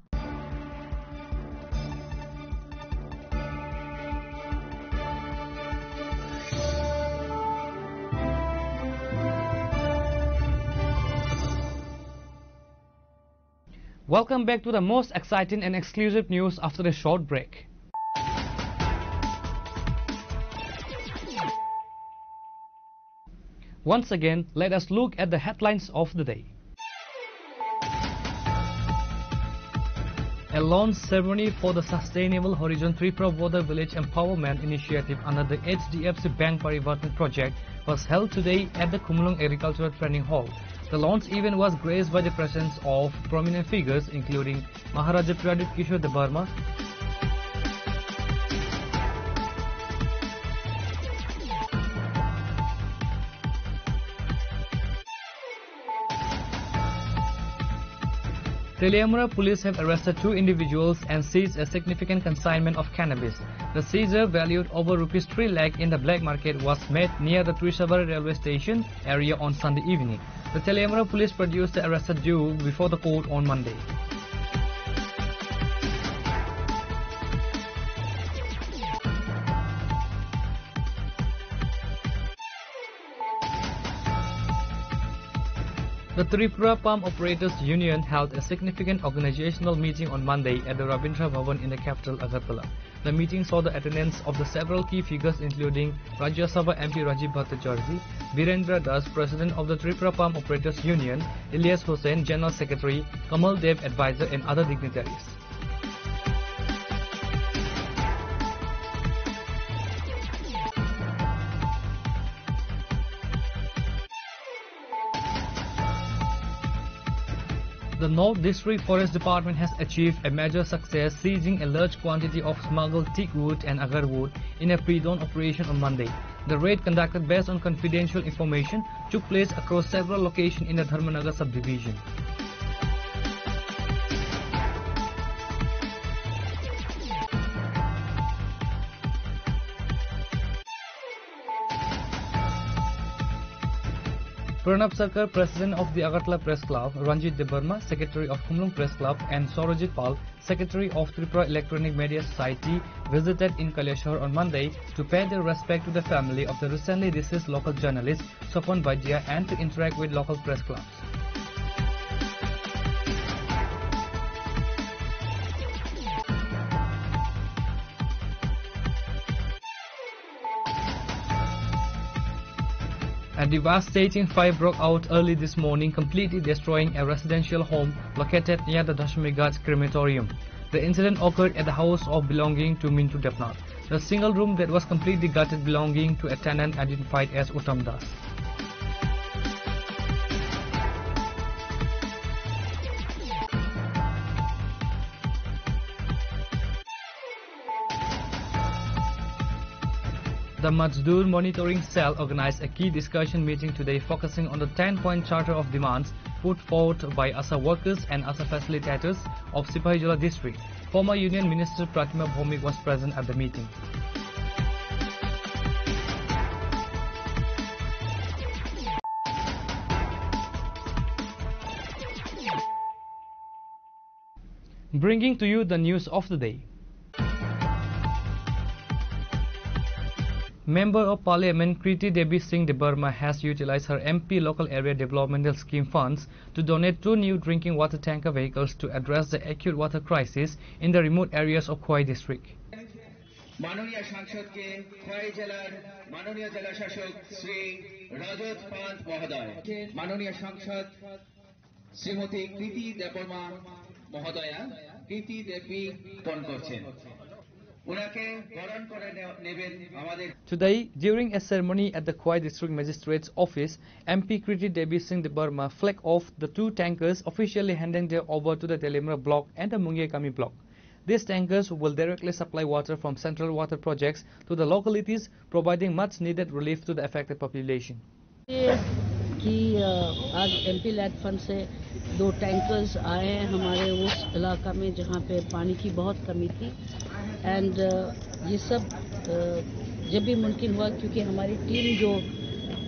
Welcome back to the most exciting and exclusive news after a short break. Once again, let us look at the headlines of the day. A launch ceremony for the Sustainable Horizon Tripura Water Village Empowerment Initiative under the HDFC Bank Parivartan project was held today at the Khumlung Agricultural Training Hall. The launch event was graced by the presence of prominent figures including Maharaja Pradip Kishore Debarma, Teliamura police have arrested 2 individuals and seized a significant consignment of cannabis. The seizure, valued over Rs 3 lakh in the black market, was made near the Trisabari railway station area on Sunday evening. The Teliamura police produced the arrested duo before the court on Monday. The Tripura Palm Operators Union held a significant organizational meeting on Monday at the Rabindra Bhavan in the capital Agartala. The meeting saw the attendance of the several key figures including Rajya Sabha MP Rajiv Bhattacharjee, Virendra Das, President of the Tripura Palm Operators Union, Ilyas Hussain, General Secretary, Kamal Dev, Advisor, and other dignitaries. The North District Forest Department has achieved a major success seizing a large quantity of smuggled teak wood and agar wood in a pre-dawn operation on Monday. The raid, conducted based on confidential information, took place across several locations in the Dharmanagar subdivision. Pranab Sarkar, President of the Agartala Press Club, Ranjit Debarma, Secretary of Khumlung Press Club, and Sorojit Pal, Secretary of Tripura Electronic Media Society, visited in Kaleshwar on Monday to pay their respect to the family of the recently deceased local journalist Sopon Vaidya and to interact with local press clubs. A devastating fire broke out early this morning, completely destroying a residential home located near the Dashmi Ghat crematorium. The incident occurred at the house of belonging to Mintu Debnath. The single room that was completely gutted belonging to a tenant identified as Uttam Das. The Mazdoor Monitoring Cell organized a key discussion meeting today focusing on the 10-point charter of demands put forward by ASA workers and ASA facilitators of Sipahijala district. Former Union Minister Pratima Bhomik was present at the meeting. Bringing to you the news of the day. Member of Parliament Kriti Devi Singh Debarma has utilized her MP Local Area Developmental Scheme funds to donate 2 new drinking water tanker vehicles to address the acute water crisis in the remote areas of Khwai district.
माननीय सांसद के खवाई जिलार माननीय जिला शासक श्री रजत पांत महोदय माननीय सांसद श्रीमती कृति देबबर्मा महोदया कृति देवी कौन करছেন उनाके बरण करे नेबेन আমাদের
Today, during a ceremony at the Khwai District Magistrate's office, MP Kriti Devi Singh Debarma flagged off the 2 tankers, officially handing them over to the Telimra block and the Mungiakami block. These tankers will directly supply water from central water projects to the localities, providing much needed relief to the affected population.
कि आज MP lead fund से 2 tankers आए हैं हमारे उस इलाका में जहाँ पे पानी की बहुत कमी थी एंड ये सब जब भी मुमकिन हुआ क्योंकि हमारी टीम जो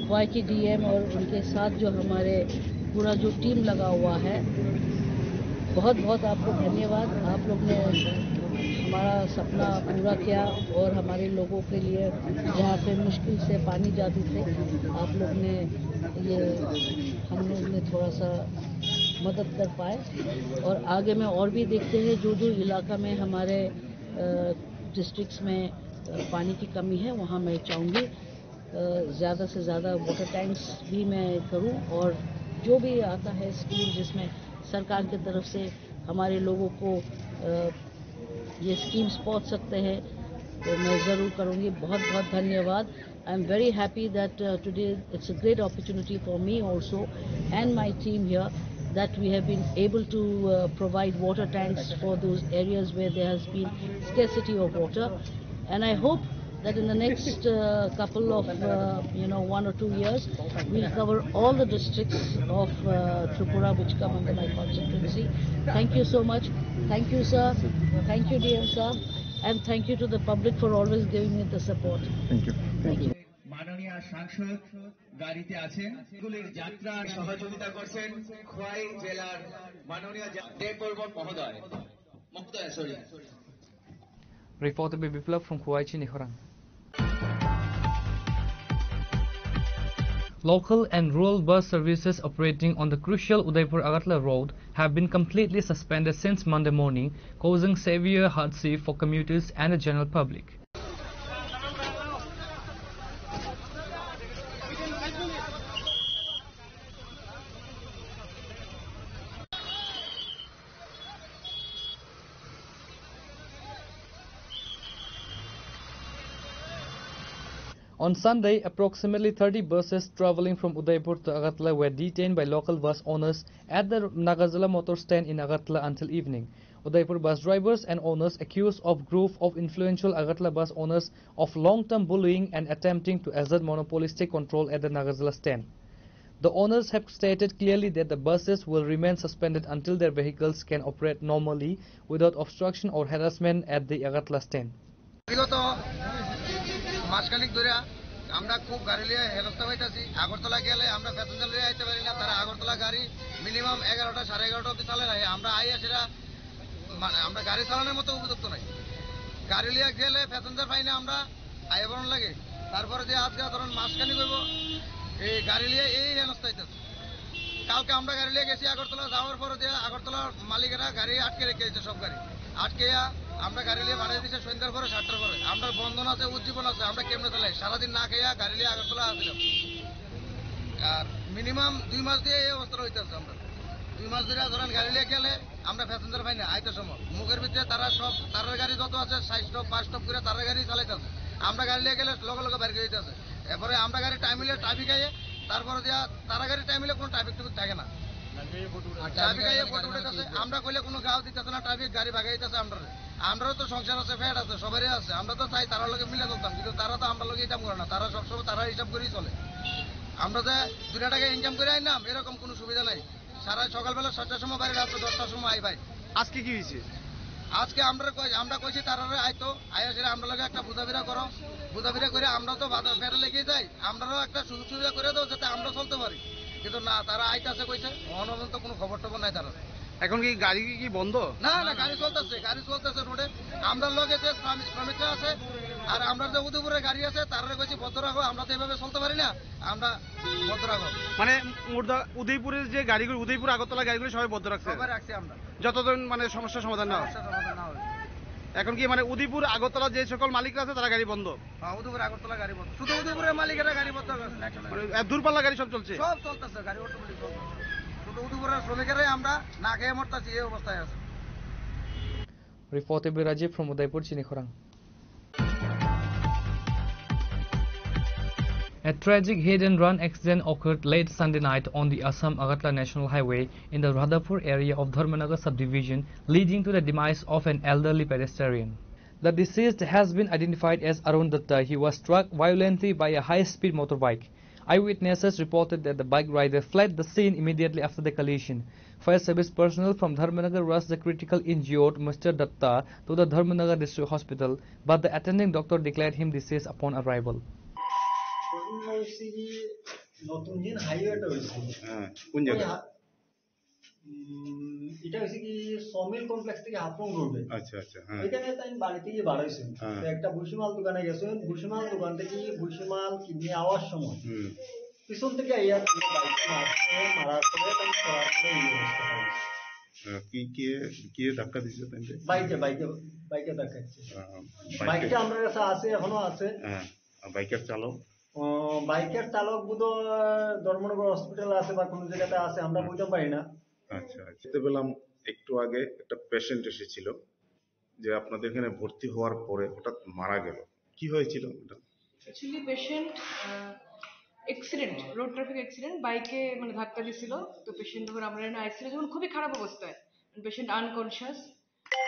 ख्वाई की डीएम और उनके साथ जो हमारे पूरा जो टीम लगा हुआ है बहुत बहुत आपको धन्यवाद। आप लोग ने हमारा सपना पूरा किया और हमारे लोगों के लिए जहाँ पे मुश्किल से पानी जाती थे आप लोग ने ये हम लोग ने थोड़ा सा मदद कर पाए और आगे में और भी देखते हैं जो जो इलाका में हमारे डिस्ट्रिक्ट्स में पानी की कमी है वहाँ मैं चाहूँगी ज़्यादा से ज़्यादा वाटर टैंक्स भी मैं करूँ और जो भी आता है स्कीम जिसमें सरकार की तरफ से हमारे लोगों को ये स्कीम्स पहुंच सकते हैं तो मैं ज़रूर करूंगी। बहुत बहुत धन्यवाद। I am very happy that today it's a great opportunity for me also and my team here that we have been able to provide water tanks for those areas where there has been scarcity of water, and I hope that in the next couple of 1 or 2 years we'll cover all the districts of Tripura which come under my constituency. Thank you so much. Thank you sir, thank you DM sir, and thank you to the public for always giving me the support.
Thank you.
Thank you.
মাননীয় সাংসদ গাড়িতে আছেন এগুলির যাত্রা সহযোগিতা করছেন খোয়াই জেলার মাননীয় দেববর্মন মহোদয় sorry
Reporter Biplab from Khwai Chinikhorang. Local and rural bus services operating on the crucial Udaipur-Agartala road have been completely suspended since Monday morning, causing severe hardship for commuters and the general public. On Sunday, approximately 30 buses travelling from Udaipur to Agartala were detained by local bus owners at the Nagarjula motor stand in Agartala until evening. Udaipur bus drivers and owners accused of group of influential Agartala bus owners of long-term bullying and attempting to exert monopolistic control at the Nagarjula stand. The owners have stated clearly that the buses will remain suspended until their vehicles can operate normally without obstruction or harassment at the Agartala stand.
মাসখানিক ধরে আমরা খুব গাড়ি নিয়ে হেনস্থা হইতাছি আগরতলা গেলে আমরা passenger নিয়ে আইতে পারি না তারা আগরতলা গাড়ি মিনিমাম 11টা 11:30 অবধি চালায় না আমরা আইয়া সেটা আমরা গাড়ি চালানোর মতো উপযুক্ত নাই গাড়ি নিয়ে গেলে প্যাসেঞ্জার পাই না আমরা আইয়া বরণ লাগে তারপরে যে আজকে ধরুন মাসখানিক হইব এই গাড়ি নিয়ে এই হেনস্থা হইতাছে কালকে আমরা গাড়ি নিয়ে গেছি আগরতলা যাওয়ার পরে যে আগরতলার মালিকেরা গাড়ি আটকে রেখেছে সব গাড়ি আটকে আমরা গাড়ি নিয়ে বাড়াই দিচ্ছে সন্ধ্যার পরে 7টার পরে আমরা বন্ধন আছে উজ্জীবন আছে আমরা কেমনে চালাই সারাদিন না খেয়ে গাড়ি নিয়ে আগরতলা আসছিলাম আর মিনিমাম 2 মাস দিয়ে এই অবস্থা হইতেছে আমরা 2 মাস ধরে ধরেন গাড়ি নিয়ে গেলে আমরা প্যাসেঞ্জার পাই না আইতে সময় মুখের ভিতরে তারা সব তারের গাড়ি যত আছে 6 স্টপ 5 স্টপ করে তারের গাড়ি চালাইতেছে আমরা গাড়ি নিয়ে গেলে লগে লগে বের করে দিতেছে এরপরে আমরা গাড়ি টাইম মিলে ট্রাফিক আইয়ে তারপরে যে তারা গাড়ি টাইম মিলে কোনো ট্রাফিক টুফিক থাকে না ট্রাফিক আইয়ে ফটো উঠাইতেছে আমরা কইলে কোনো গাও দিতেছে না ট্রাফিক গাড়ি ভাগাইতেছে আমরা আমরাও তো সংসার আছে, ফ্যাট আছে, সবারই আছে। আমরা তো চাই তারা লোকে মিলে চলতাম, কিন্তু তারা তো আমরা লোকে হিসাব করে না। তারা সবসময় তারা হিসাব করেই চলে। আমরা যে 2 টাকা ইনকাম করে আইলাম এরকম কোনো সুবিধা নাই। সারা সকালবেলা 7টার সময় বাইরে, রাত্রে 10টার সময় আই ভাই।
আজকে কি হয়েছে?
আজকে আমরা কইছি তারা আইতো, আয়া সেটা আমরা লোকে একটা বুঝাবিরা করো, বুঝাবিরা করে আমরা তো ফেরে লেগে যাই, আমরাও একটা সুযোগ সুবিধা করে দাও যাতে আমরা চলতে পারি। কিন্তু না, তারা আইতাছে কইছে, অনবন্ত কোনো খবর টবর নাই তারা।
এখন কি গাড়ি কি বন্ধ?
না না, গাড়ি চলতেছে রোডে। আমরা লোকে যে শ্রমিকরা আছে আর আমরা যে উদয়পুরের গাড়ি আছে তারা কইছি বদ্ধ রাখো, আমরা তো এভাবে চলতে পারি না, আমরা বদ্ধ রাখো।
মানে উদয়পুরের যে গাড়িগুলো, উদয়পুর আগরতলা গাড়িগুলো সবাই বদ্ধ রাখছে?
সবাই রাখছি আমরা,
যতদিন মানে সমস্যার সমাধান না হয়। এখন কি মানে উদয়পুর আগরতলা যে সকল মালিকরা আছে তারা গাড়ি বন্ধ?
হ্যাঁ, উদয়পুর আগরতলা গাড়ি বন্ধ। শুধু উদয়পুরের মালিকেরা গাড়ি বন্ধ করছে,
দূরপাল্লা গাড়ি সব চলছে?
সব চলতেছে, গাড়ি অটোমেটিক চলতেছে। শুধু উদয়পুরের শ্রমিকেরাই আমরা না খেয়ে মরতাছি, এই অবস্থায় আছে।
Reported by Rajiv from Udaipur, Chinikhorang. A tragic hit-and-run accident occurred late Sunday night on the Assam-Agartala National Highway in the Radhapur area of Dharmanagar subdivision, leading to the demise of an elderly pedestrian. The deceased has been identified as Arun Datta. He was struck violently by a high-speed motorbike. Eyewitnesses reported that the bike rider fled the scene immediately after the collision. Fire service personnel from Dharmanagar rushed the critically injured Mr. Datta to the Dharmanagar District Hospital, but the attending doctor declared him deceased upon arrival.
নতুন দিন হাইওয়েটা হয়েছে।
কোন জায়গা?
এটা হয়েছে কি sawmill complex থেকে হাফলং রোডে।
আচ্ছা আচ্ছা। হ্যাঁ,
এখানে তাই বাড়ি থেকে বার হয়েছে, একটা ভুসিমাল দোকানে গেছেন। ভুসিমাল দোকান থেকে ভুসিমাল কিনে আওয়ার সময় পিছন থেকে আইয়া বাইক মারার পরে তাই সরাসরি এই অবস্থা হয়েছে।
কি ধাক্কা দিছে?
বাইকে ধাক্কা দিচ্ছে। বাইকটা আমার কাছে আছে, এখনো আছে।
বাইকের চালক?
বাইকের চালক বোধহয় ধর্মনগর হসপিটালে আছে বা কোন জায়গাতে আছে, আমরা বলতে পারি না।
আচ্ছা, যেতে পেলাম একটু আগে একটা পেশেন্ট এসেছিল যে আপনাদের এখানে ভর্তি হওয়ার পরে হঠাৎ মারা গেল। কি হয়েছিল?
Actually patient accident, road traffic accident, বাইকে মানে ধাক্কা দিছিল। তো পেশেন্ট ধরে আমরা এনে আইসিইউ যখন খুবই খারাপ অবস্থায়, পেশেন্ট আনকনশিয়াস,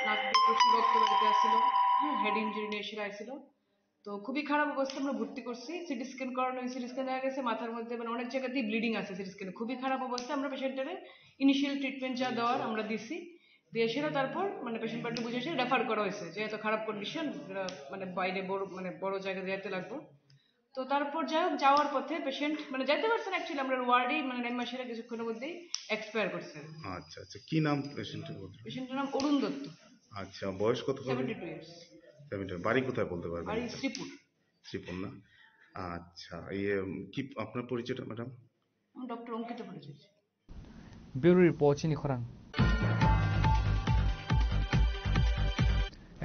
নাক দিয়ে প্রচুর রক্ত বেরোতে আসছিল, হেড ইঞ্জুরি নিয়ে এসে আইছিল। তো খুবই খারাপ অবস্থা, আমরা ভর্তি করছি। সিটি স্ক্যান করানো, সিটি স্ক্যান দেখা গেছে মাথার মধ্যে মানে অনেক জায়গাতেই ব্লিডিং আছে। সিটি স্ক্যানে খুবই খারাপ অবস্থা। আমরা পেশেন্টের ইনিশিয়াল ট্রিটমেন্ট যা দেওয়ার আমরা দিছি, দিয়ে সেটা তারপর মানে পেশেন্ট পার্টি বুঝে এসে রেফার করা হয়েছে যে এত খারাপ কন্ডিশন, মানে বাইরে বড় জায়গায় যেতে লাগবো। তো তারপর যাওয়ার পথে পেশেন্ট মানে যাইতে পারছেন, অ্যাকচুয়ালি আমরা ওয়ার্ডেই মানে নেমাসেরা কিছুক্ষণের মধ্যেই এক্সপায়ার করছে।
আচ্ছা আচ্ছা, কি নাম পেশেন্টের?
পেশেন্টের নাম অরুণ দত্ত।
আচ্ছা, বয়স কত?
72 ইয়ার্স।
বাড়ি কোথায় বলতে পারবেন?
বাড়ি শ্রীপুর।
শ্রীপুর না? আচ্ছা, কি আপনার পরিচয়টা ম্যাডাম?
আমি ডক্টর অঙ্কিতা পরিচয়।
Bureau Report, Chinikhorang.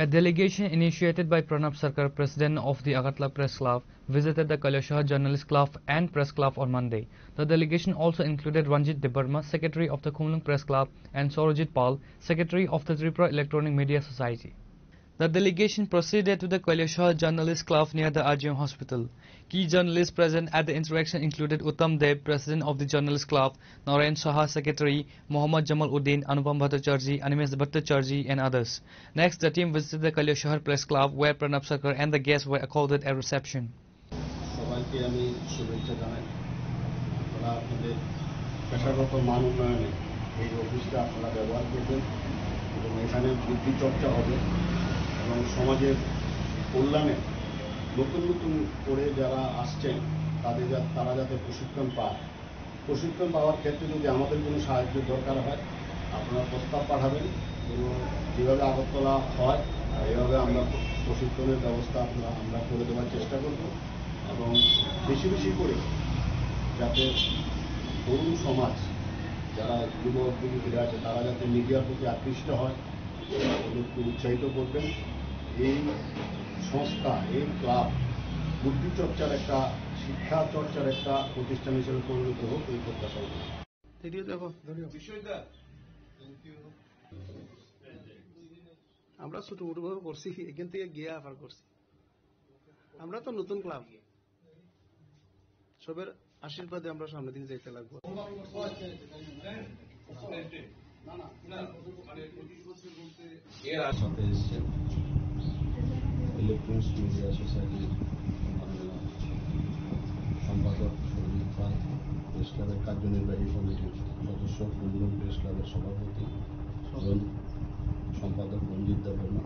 A delegation initiated by Pranab Sarkar, president of the Agartala Press Club, visited the Kailashahar Journalist Club and Press Club on Monday. The delegation also included Ranjit Debarma, secretary of the Kumlung Press Club, and Sorojit Pal, secretary of the Tripura Electronic Media Society. The delegation proceeded to the Kailashahar Journalist Club near the RGM Hospital. Key journalists present at the interaction included Uttam Deb, president of the Journalist Club, Narayan Saha, secretary, Mohammad Jamal Uddin, Anupam Bhattacharjee, Animesh Bhattacharjee, and others. Next, the team visited the Kailashahar Press Club, where Pranab Sarkar and the guests were accorded a reception.
সবাইকে আমি শুভেচ্ছা জানাই। আপনারা আপনাদের পেশাগত মান উন্নয়নে এই অফিসটা আপনারা ব্যবহার করবেন এবং এখানে বুদ্ধি চর্চা হবে এবং সমাজের কল্যাণে নতুন নতুন করে যারা আসছেন তারা যাতে প্রশিক্ষণ পায়। প্রশিক্ষণ পাওয়ার ক্ষেত্রে যদি আমাদের কোনো সাহায্যের দরকার হয় আপনারা প্রস্তাব পাঠাবেন, এবং যেভাবে আগরতলা হয় এভাবে আমরা প্রশিক্ষণের ব্যবস্থা আমরা করে দেওয়ার চেষ্টা করব এবং বেশি বেশি করে যাতে তরুণ সমাজ যারা যুবক যুবতীরা আছে তারা যাতে মিডিয়ার প্রতি আকৃষ্ট হয় ওদেরকে উৎসাহিত করবেন। এই সংস্থা, এই ক্লাব বুদ্ধিচর্চার একটা শিক্ষা চর্চার একটা প্রতিষ্ঠান হিসেবে পরিণত হোক, এই প্রত্যাশা।
আমরা ছোট মোটো ভাবে করছি, এখান থেকে গিয়ে আবার করছি। আমরা তো নতুন ক্লাব, সবের আশীর্বাদে আমরা সামনের দিকে যেতে লাগবো।
এর সাথে এসছে ইলেকট্রনিক্স মিডিয়া সোসাইটির সম্পাদক সঞ্জিত পাল, প্রেস ক্লাবের কার্যনির্বাহী কমিটির সদস্য কুমলুং প্রেস ক্লাবের সভাপতি সম্পাদক রঞ্জিত দেববর্মা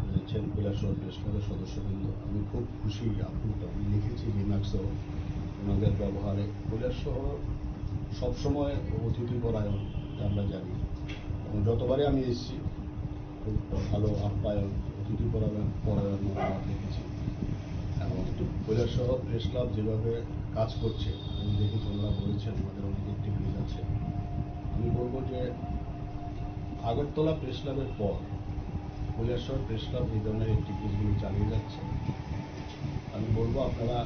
রয়েছেন, কৈলাসহর প্রেস ক্লাবের সদস্যবৃন্দ। আমি খুব খুশি, আপ্লুত। আমি লিখেছি রিমার্কসও ওনাদের ব্যবহারে। কৈলাসহর সবসময় অতিথি পরায়ণ, আমরা জানি, এবং যতবারে আমি এসেছি খুব ভালো আপ্যায়ন, অতিথি পরায়ণ আমরা দেখেছি। এবং কৈলাসহর প্রেস ক্লাব যেভাবে কাজ করছে আমি দেখেছি, ওনারা বলেছেন আমাদের অনেক অ্যাক্টিভিটিস আছে। আমি বলবো যে আগরতলা প্রেস ক্লাবের পর কৈলাসহর প্রেস ক্লাব এই ধরনের অ্যাক্টিভিটিসগুলো চালিয়ে যাচ্ছে। আমি বলবো আপনারা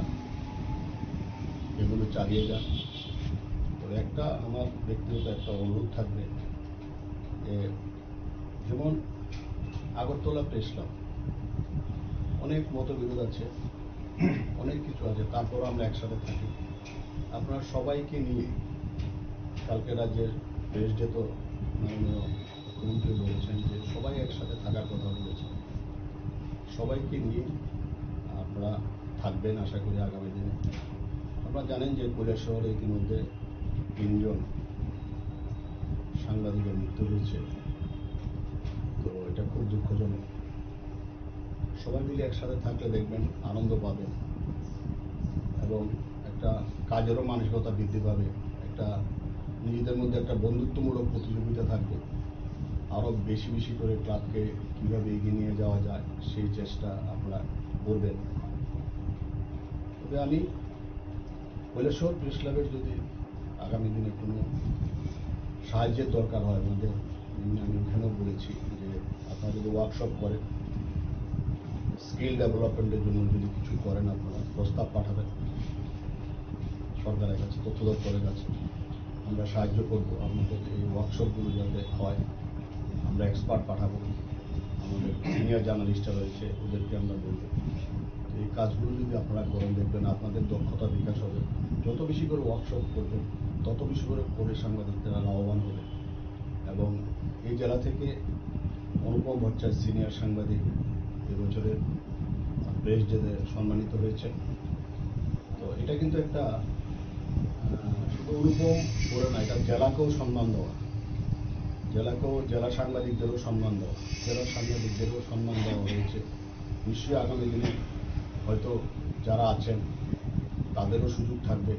এগুলো চালিয়ে যান। তো একটা আমার ব্যক্তিগত একটা অনুরোধ থাকবে, যেমন আগরতলা প্রেস ক্লাব অনেক মতবিরোধ আছে, অনেক কিছু আছে, তারপর আমরা একসাথে থাকি। আপনারা সবাইকে নিয়ে, কালকে রাজ্যের প্রেসিডেন্ট তো মাননীয় মুখ্যমন্ত্রী বলেছেন যে সবাই একসাথে থাকার কথা বলেছেন, সবাইকে নিয়ে আপনারা থাকবেন আশা করি আগামী দিনে। আপনারা জানেন যে কৈলাসহরে ইতিমধ্যে 3 জন সাংবাদিকের মৃত্যু হয়েছে, তো এটা খুব দুঃখজনক। সবাই মিলে একসাথে থাকলে দেখবেন আনন্দ পাবেন এবং একটা কাজেরও মানসিকতা বৃদ্ধি পাবে, একটা নিজেদের মধ্যে একটা বন্ধুত্বমূলক প্রতিযোগিতা থাকবে, আরও বেশি বেশি করে ক্লাবকে কীভাবে এগিয়ে নিয়ে যাওয়া যায় সেই চেষ্টা আপনারা করবেন। তবে আমি কৈলাসহর প্রেস ক্লাবের যদি আগামী দিনে কোনো সাহায্যের দরকার হয়, আমাদের আমি ওখানেও বলেছি যে আপনারা যদি ওয়ার্কশপ করেন, স্কিল ডেভেলপমেন্টের জন্য যদি কিছু করেন, আপনারা প্রস্তাব পাঠাবেন সরকারের কাছে, তথ্য দপ্তরের কাছে। আমরা সাহায্য করব আপনাদের এই ওয়ার্কশপগুলো যাতে হয়। আমরা এক্সপার্ট পাঠাবো, আমাদের সিনিয়র জার্নালিস্টরা রয়েছে, ওদেরকে আমরা বলবো। এই কাজগুলো যদি আপনারা করেন, দেখবেন আপনাদের দক্ষতা বিকাশ হবে। যত বেশি করে ওয়ার্কশপ করবেন, তত বেশি করে সাংবাদিকরা লাভবান হবে। এবং এই জেলা থেকে অনুপম ভট্টাচার্য সিনিয়র সাংবাদিক এবছরের প্রেস ডেতে সম্মানিত হয়েছে। তো এটা কিন্তু একটা শুধু অনুপম করে না, এটা জেলাকেও সম্মান দেওয়া, জেলা সাংবাদিকদেরও সম্মান দেওয়া, জেলার সাংবাদিকদেরও সম্মান দেওয়া হয়েছে। নিশ্চয়ই আগামী দিনে হয়তো যারা আছেন তাদেরও সুযোগ থাকবে।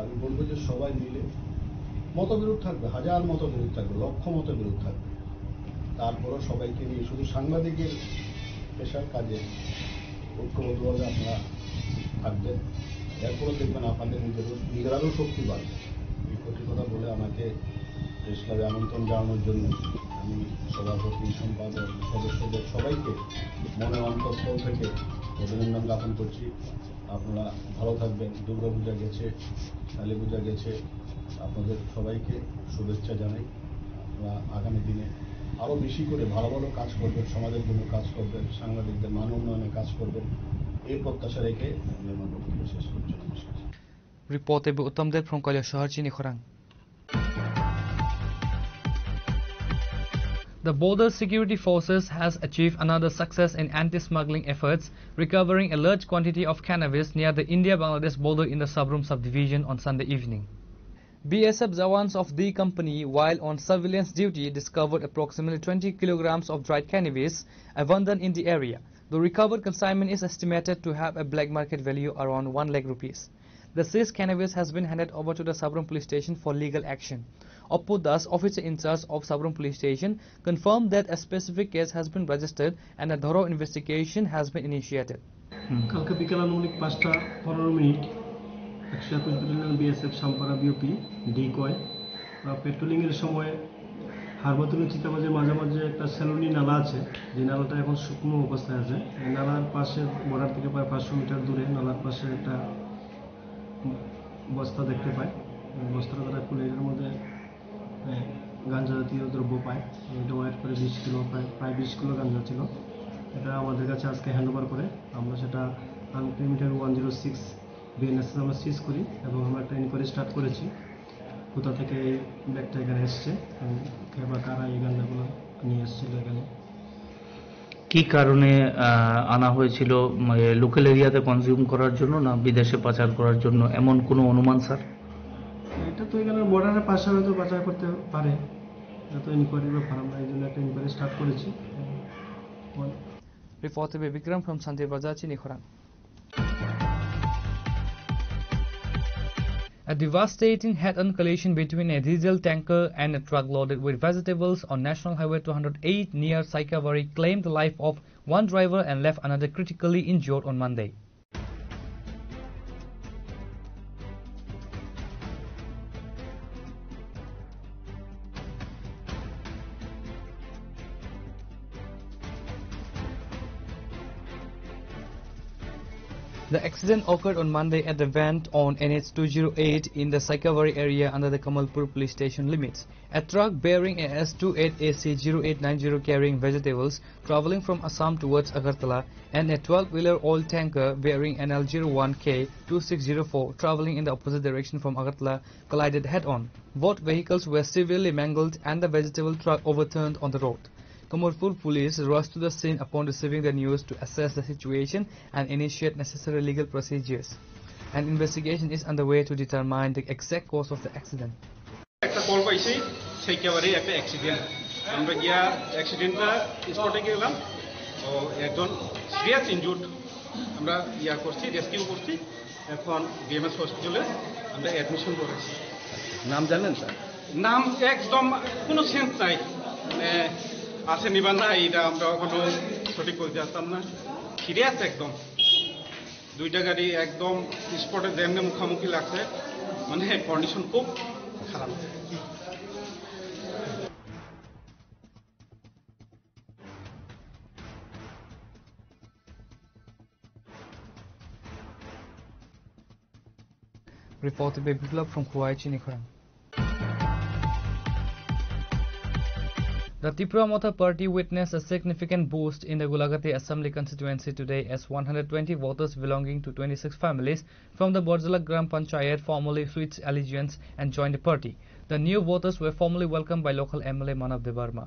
আমি বলবো যে সবাই মিলে, মতবিরোধ থাকবে, হাজার মতবিরোধ থাকবে, লক্ষ মতবিরোধ থাকবে, তারপরও সবাইকে নিয়ে শুধু সাংবাদিকের পেশার কাজে ঐক্যবদ্ধভাবে আপনারা থাকবেন। এরপরও দেখবেন আপনাদের নিজেরাও শক্তি বাড়বে। এই কথা বলে আমাকে প্রেস ক্লাবে আমন্ত্রণ জানানোর জন্য আমি সভাপতি, সম্পাদক, সদস্যদের সবাইকে মনের অন্তঃস্থল থেকে অভিনন্দন জ্ঞাপন করছি। আপনারা ভালো থাকবেন। দুর্গাপূজা গেছে, কালী পূজা গেছে, আপনাদের সবাইকে শুভেচ্ছা জানাই। আপনারা আগামী দিনে আরও বেশি করে ভালো ভালো কাজ করবেন, সমাজের জন্য কাজ করবেন, সাংবাদিকদের মান উন্নয়নে কাজ করবেন, এই প্রত্যাশা রেখে আমি আমার বক্তব্য শেষ করছি। নমস্কার।
Reported by Uttam Dev from Kailashahar, Chinikhorang. The Border Security Forces has achieved another success in anti-smuggling efforts, recovering a large quantity of cannabis near the India-Bangladesh border in the Sabrum subdivision on Sunday evening. BSF Jawans of the company, while on surveillance duty, discovered approximately 20 kilograms of dried cannabis abundant in the area. The recovered consignment is estimated to have a black market value around 1 lakh rupees. The seized cannabis has been handed over to the Sabrum police station for legal action. Oppo Das, officer in charge of Sabrum police station, confirmed that a specific case has been registered and a thorough investigation has been initiated.
কালকে বিকেল আনুমানিক 5:15 121 battalion BSF সাম্পারা BOP decoy পেট্রোলিংয়ের সময় হারবাতুল চিতাবাজের মাঝামাঝি একটা সেলুনি নালা আছে, যে নালাটা এখন শুকনো অবস্থায় আছে। এই নালার পাশে বর্ডার থেকে প্রায় 500 মিটার দূরে নালার পাশে একটা বস্তা দেখতে পায়। বস্তাটা তারা খুলে এর মধ্যে গাঞ্জা জাতীয় দ্রব্য পায়। এটা ওয়েট করে 20 কিলো, প্রায় 20 কিলো গাঞ্জা ছিল। এটা আমাদের কাছে আজকে হ্যান্ড ওভার করে আমরা সেটা আনলিমিটেড 106 বিএনএস আমরা সিজ করি এবং আমরা একটা ইনকোয়ারি স্টার্ট করেছি। কোথা থেকে এই ব্যাগটা এখানে এসছে এবং কে বা কারা এই গাঁজাগুলো নিয়ে এসেছিল এখানে।
কি কারণে আনা হয়েছিল, লোকাল এরিয়াতে কনজিউম করার জন্য না বিদেশে পাচার করার জন্য, এমন কোনো অনুমান স্যার?
এটা তো এখানে বর্ডারের পাশে হয়তো পাচার করতে পারে, এত ইনকোয়ারির ব্যাপার, আমরা এই জন্য একটা ইনকোয়ারি স্টার্ট করেছি।
Reported by Vikram from Sanjay Bazaar, Chinikhorang. A devastating head-on collision between a diesel tanker and a truck loaded with vegetables on National Highway 208 near Saikawari claimed the life of one driver and left another critically injured on Monday. The accident occurred on Monday at the Vent on NH 208 in the Saikawari area under the Kamalpur police station limits. A truck bearing a S28AC 0890 carrying vegetables travelling from Assam towards Agartala and a 12-wheeler oil tanker bearing NL01K 2604 travelling in the opposite direction from Agartala collided head-on. Both vehicles were severely mangled and the vegetable truck overturned on the road. Kamalpur police rushed to the scene upon receiving the news to assess the situation and initiate necessary legal procedures. An investigation is underway to determine the exact cause of the accident.
একটা call পাইছি সেইকাবারে একটা accident, আমরা গিয়া অ্যাক্সিডেন্টটা স্পটে গেলাম, ও একজন serious injured আমরা করছি, রেস্কিউ করছি, এখন বিএমএস হসপিটালে আমরা অ্যাডমিশন করেছি।
নাম জানেন স্যার?
নাম একদম কোনো সেন্স নাই, আছে নিবা না এটা আমরা কোনো সঠিক বলতে পারতাম না। সিরিয়াস একদম, দুইটা গাড়ি একদম স্পটে যেমনি মুখামুখি লাগছে, মানে কন্ডিশন খুব খারাপ।
Reported by Biplab from Kuwai, Chinikhorang. The Tripura Motha Party witnessed a significant boost in the Gulagati Assembly constituency today as 120 voters belonging to 26 families from the Borjala Gram Panchayat formally switched allegiance and joined the party. The new voters were formally welcomed by local MLA Manav Debarma.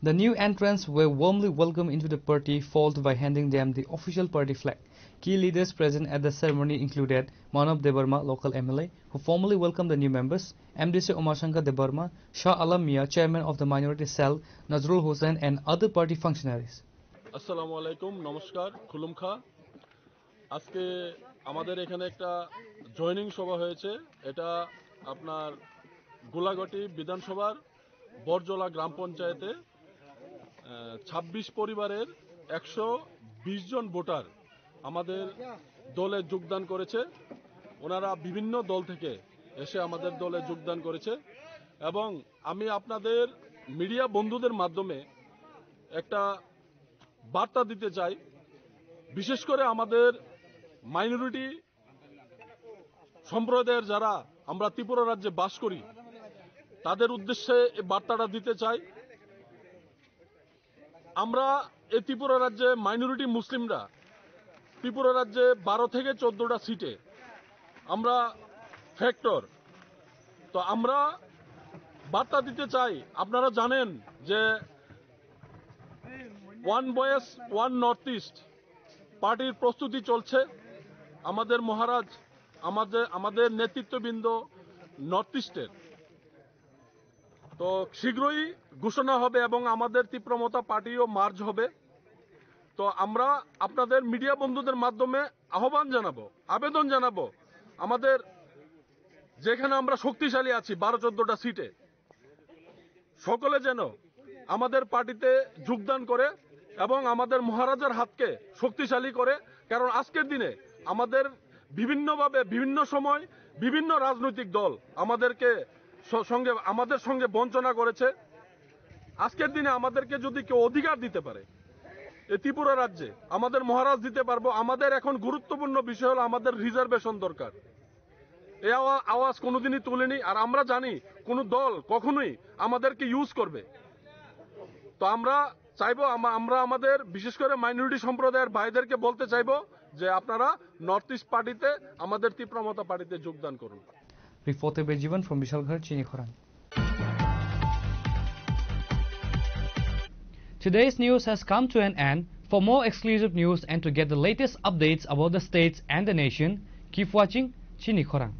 The new entrants were warmly welcomed into the party, followed by handing them the official party flag. Key leaders present at the ceremony included Manav Debarma, local MLA, who formally welcomed the new members, MDC Umar Shankar Debarma, Shah Alam Mia, chairman of the minority cell, Nazrul Hussain, and other party functionaries.
আসসালামু আলাইকুম, নমস্কার, খুলুম খা। আজকে আমাদের এখানে একটা joining সভা হয়েছে। এটা আপনার গোলাঘাটি বিধানসভার বরজলা গ্রাম পঞ্চায়েতে 26 পরিবারের 120 জন ভোটার আমাদের দলে যোগদান করেছে। ওনারা বিভিন্ন দল থেকে এসে আমাদের দলে যোগদান করেছে এবং আমি আপনাদের মিডিয়া বন্ধুদের মাধ্যমে একটা বার্তা দিতে চাই, বিশেষ করে আমাদের মাইনরিটি সম্প্রদায়ের যারা আমরা ত্রিপুরা রাজ্যে বাস করি তাদের উদ্দেশ্যে এই বার্তাটা দিতে চাই। আমরা এই ত্রিপুরা রাজ্যে মাইনরিটি মুসলিমরা ত্রিপুরা রাজ্যে 12 থেকে 14টা সিটে আমরা ফ্যাক্টর। তো আমরা বার্তা দিতে চাই, আপনারা জানেন যে one voice one north east পার্টির প্রস্তুতি চলছে। আমাদের মহারাজ আমাদের নেতৃত্ববৃন্দ নর্থ ইস্টের তো শীঘ্রই ঘোষণা হবে এবং আমাদের তীব্রমতা পার্টিও মার্জ হবে। তো আমরা আপনাদের মিডিয়া বন্ধুদের মাধ্যমে আহ্বান জানাবো, আবেদন জানাবো, আমাদের যেখানে আমরা শক্তিশালী আছি 12-14টা সিটে সকলে যেন আমাদের পার্টিতে যোগদান করে এবং আমাদের মহারাজার হাতকে শক্তিশালী করে। কারণ আজকের দিনে আমাদের বিভিন্নভাবে বিভিন্ন সময় বিভিন্ন রাজনৈতিক দল আমাদের সঙ্গে বঞ্চনা করেছে। আজকের দিনে আমাদেরকে যদি কেউ অধিকার দিতে পারে এই ত্রিপুরা রাজ্যে, আমাদের মহারাজ দিতে পারবো। আমাদের এখন গুরুত্বপূর্ণ বিষয় হলো আমাদের রিজার্ভেশন দরকার। এই আওয়াজ কোনোদিনই তুলেনি। আর আমরা জানি কোনো দল কখনোই আমাদেরকে ইউজ করবে। তো আমরা চাইবো, আমরা আমাদের বিশেষ করে মাইনরিটি সম্প্রদায়ের ভাইদেরকে বলতে চাইবো যে আপনারা নর্থ ইস্ট পার্টিতে, আমাদের তীব্রমতা পার্টিতে যোগদান করুন।
Reporter Bejivan from Bishalghar, Chinikhorang. Today's news has come to an end. For more exclusive news and to get the latest updates about the states and the nation, keep watching Chinikhorang.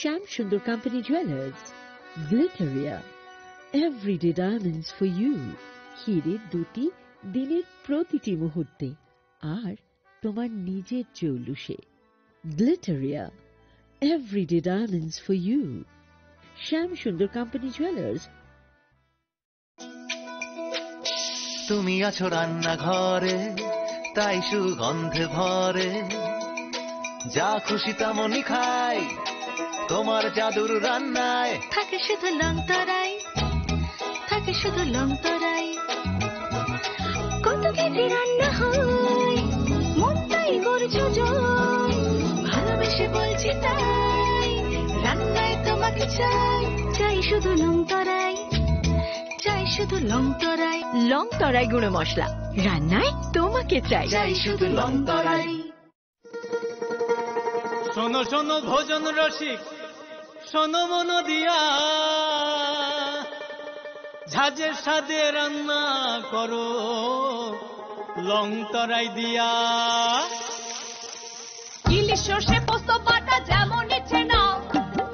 Sham Sundar Company Jewelers, Glitteria, everyday diamonds for you. হিরের দুটি দিনের প্রতিটি মুহূর্তে আর তোমার নিজের জৌলুসে। Glitteria, everyday diamonds for you. Sham Sundar Company Jewelers.
তুমি আছো রান্না ঘরে, তাই সুগন্ধে ভরে, যা খুশি তেমনই খাই তোমার জাদুর রান্নায়।
থাকে শুধু লং তরাই, থাকে শুধু লং তরাই, কত কেজি রান্না হয় মনটাই করছো জয়, ভালোবেসে বলছি তাই রান্নায় তোমাকে চাই, চাই শুধু লং তরাই, চাই শুধু লং তরাই।
লং তরাই গুঁড়ো মশলা, রান্নায় তোমাকে চাই,
চাই শুধু লং তরাই।
শোনো শোনো ভোজন রসিক, শোনো মন দিয়া, ঝাঁঝের স্বাদে রান্না করো লং তরাই দিয়া।
ইলিশ সর্ষে পোস্ত বাটা যেমন ইচ্ছে নাও,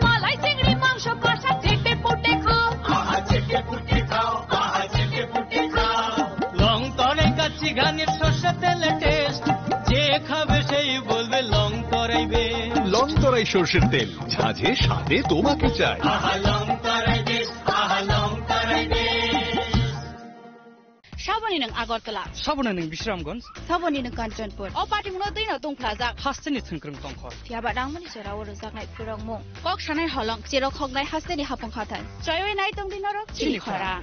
মালাই চিংড়ি মাংস কষা চেটে পুটে খাও,
আহা চেটে পুটে খাও, আহা চেটে পুটে খাও। লং তরাই কাচ্চি ঘানির সর্ষে তেলে টেস্ট, যে খাবে সেই বলবে লং তরাইবে।
লং তরাই সর্ষের তেল, ঝাঁঝে স্বাদে তোমাকে চাই।
আহা লং তরাই দেশ, আহা লং তরাই দেশ।
Saboni ng Agartala,
Sabona ng Bisramganj,
Saboni ng Kanchanpur, O Pati mo din na tong plaza.
Hasteni Thungkrung Tongkhor.
Tiaba dang mani sera wor zaknai purong mo. Kok sanai holong sero khognai hasteni hapong khatan. Chayoy nai tong dinoro chili khora.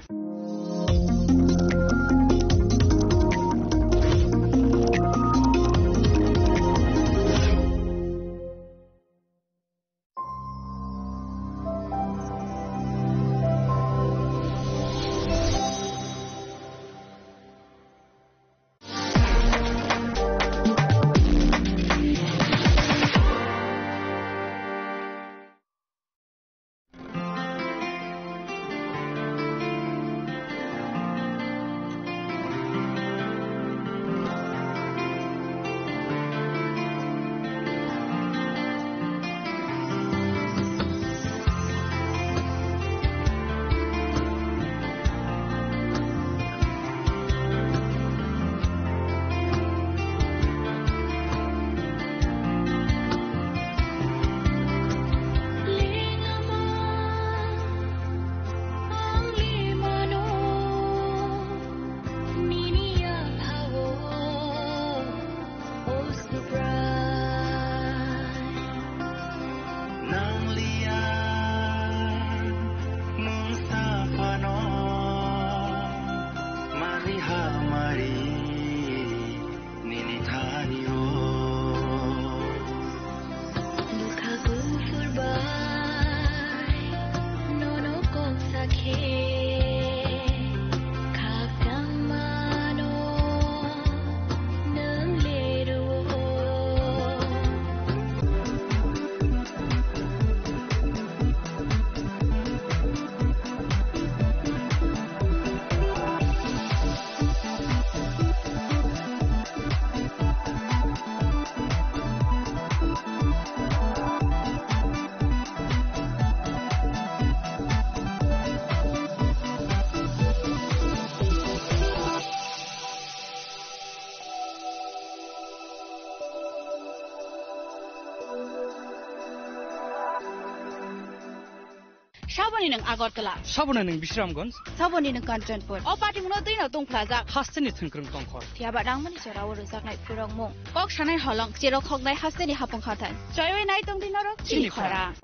Saboni nang Agartala.
Sabona ning Bishramganj.
Saboni nang Kanchanpur. O party mo no dino tong plaza.
Hasteni thungkrung tongkhor.
Tiaba rangmani charawo rozak nai purong mo. Kok sanai holong chero khognai hasteni hapong khatan. Joyoi nai tong dinoro chini khara.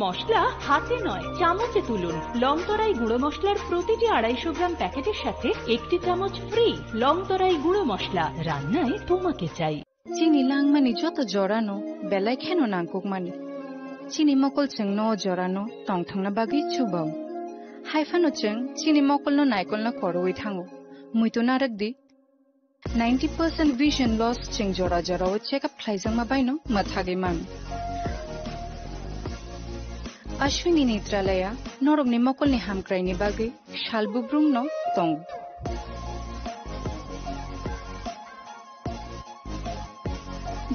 মশলা হাতে নয় চামচে তুলুন লংতরাই গুঁড়ো মশলার প্রতিটি 250 গ্রাম প্যাকেটের সাথে একটি চামচ ফ্রি লংতরাই গুঁড়ো মশলা রান্নায় তোমাকে চাই
চিনি লাংমানি যত জরানো বেলায় খেন নাংকুকমানি চিনি মকল চেং ন জরানো টংথাংনা বাগি চুবাও হাইফানো চেং চিনি মকল ন নাইকল না করওই থাঙ্গো মুইতো নারক দি 90% vision loss চেং জরা জরাও চেকআপ খাইজাংমা বাইনো মাথাগে মামি Ashwini Netralaya, Norogni Mokolni Hamkraini Bagi, Shalbubrung no Tong.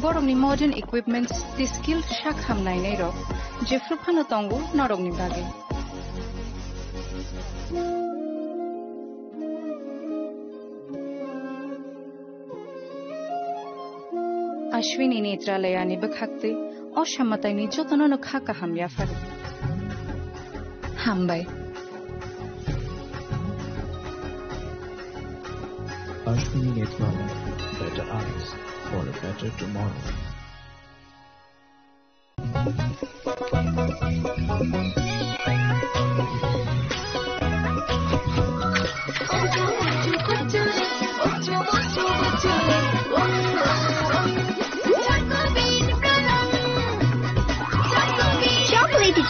Borogni modern equipments, the skilled Shakham Nainero, Jeffrupano Tongu, Norogni Bagi. Ashwini Netralaya Nibakakti, Oshamataini Jotono Kaka Hamyafar. Hambai.
Ashwini Netralaya, better eyes for a better tomorrow.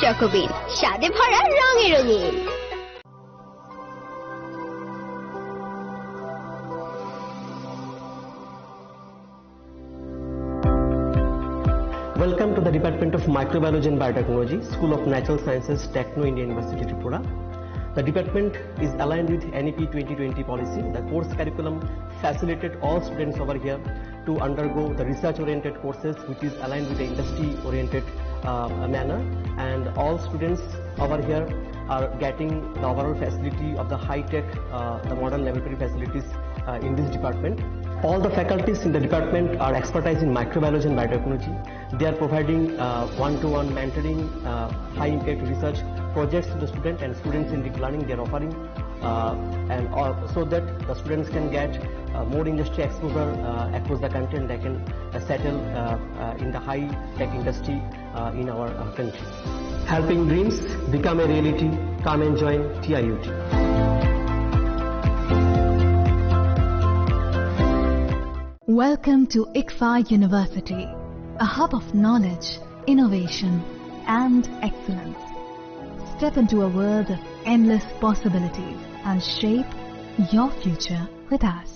Choco Bean, স্বাদে ভরা রঙে রঙিন।
Welcome to the Department of Microbiology and Biotechnology, School of Natural Sciences, Techno India University, Tripura. The department is aligned with NEP 2020 policy. The course curriculum facilitated all students over here to undergo the research-oriented courses, which is aligned with the industry-oriented manner, and all students over here are getting the overall facility of the high-tech, the modern laboratory facilities in this department. All the faculties in the department are expertise in microbiology and biotechnology. They are providing one-to-one mentoring, high-impact research projects to the student, and students in deep learning they are offering, so that the students can get more industry exposure across the country, and they can settle in the high-tech industry in our country. Helping dreams become a reality. Come and join TIUT.
Welcome to ICFA University, a hub of knowledge, innovation, and excellence. Step into a world of endless possibilities and shape your future with us.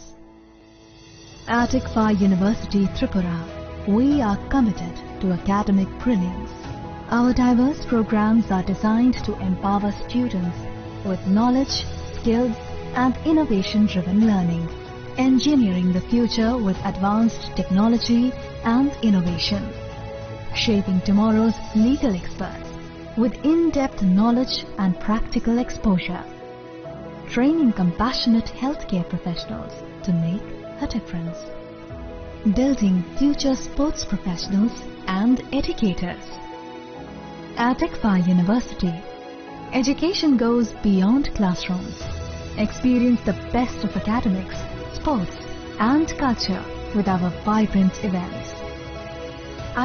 At ICFA University, Tripura, we are committed to academic brilliance. Our diverse programs are designed to empower students with knowledge, skills, and innovation-driven learning, engineering the future with advanced technology and innovation, shaping tomorrow's legal experts with in-depth knowledge and practical exposure, training compassionate healthcare professionals to make a difference, building future sports professionals and educators. At ICFA University, education goes beyond classrooms. Experience the best of academics, sports, and culture with our vibrant events.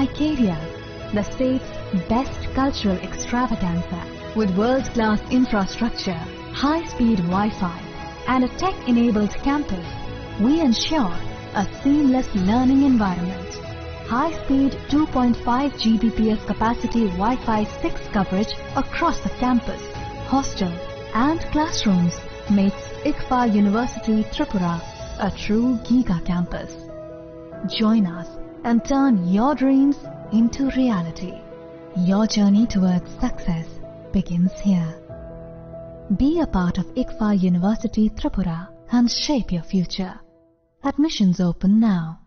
ICADIA, the state's best cultural extravaganza, with world-class infrastructure, high-speed Wi-Fi, and a tech-enabled campus, we ensure a seamless learning environment. High-speed 2.5 Gbps capacity Wi-Fi 6 coverage across the campus, hostel, and classrooms makes ICFA University Tripura a true giga campus. Join us and turn your dreams into reality. Your journey towards success begins here. Be a part of ICFA University Tripura and shape your future. Admissions open now.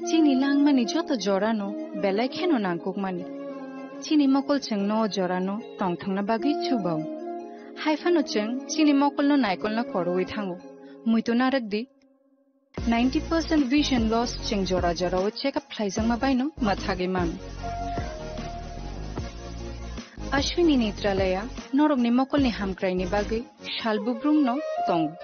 Chini langmani joto jorano belai kheno nangkukmani. Chini mokol cheng no jorano tongthangna bagi chubao. Haifano cheng chini mokol no naikol na koroi thango. Muito narakdi 90% vision loss cheng jora jora o check up thlaijang ma baino mathage man. Ashwini Netralaya norok ni mokol ni hamkrai ni bagi shalbubrung no tong.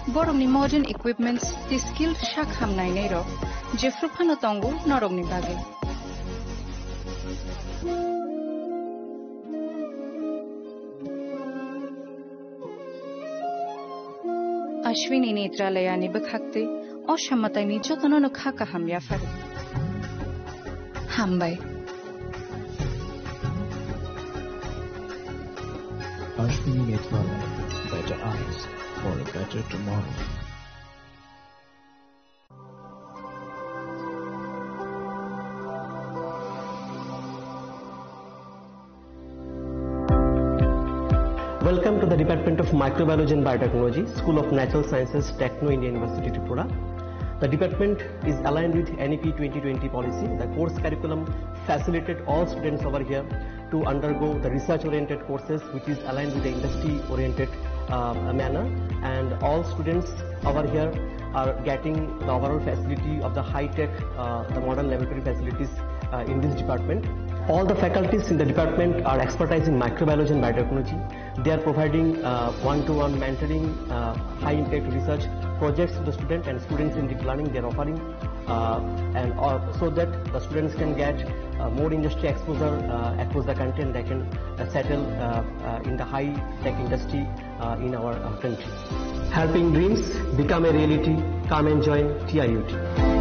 Borok ni modern equipments the skill shak hamnai nei ro jefru phano tongo norok ni bagi. Ashwini Netralaya ni bakhakte oshammatai ni jotono no khaka hamya far. Hambai.
Ashwini Netralaya, better eyes for a better tomorrow.
Welcome to the Department of Microbiology and Biotechnology, School of Natural Sciences, Techno India University, Tripura. The department is aligned with NEP 2020 policy. The course curriculum facilitated all students over here to undergo the research-oriented courses, which is aligned with the industry-oriented manner. And all students over here are getting the overall facility of the high-tech, the modern laboratory facilities in this department. All the faculties in the department are expertise in microbiology and biotechnology. They are providing one-to-one mentoring, high-impact research projects to the student, and students in deep learning they are offering, so that the students can get more industry exposure across the country, and they can settle in the high-tech industry in our country. Helping dreams become a reality. Come and join TIUT.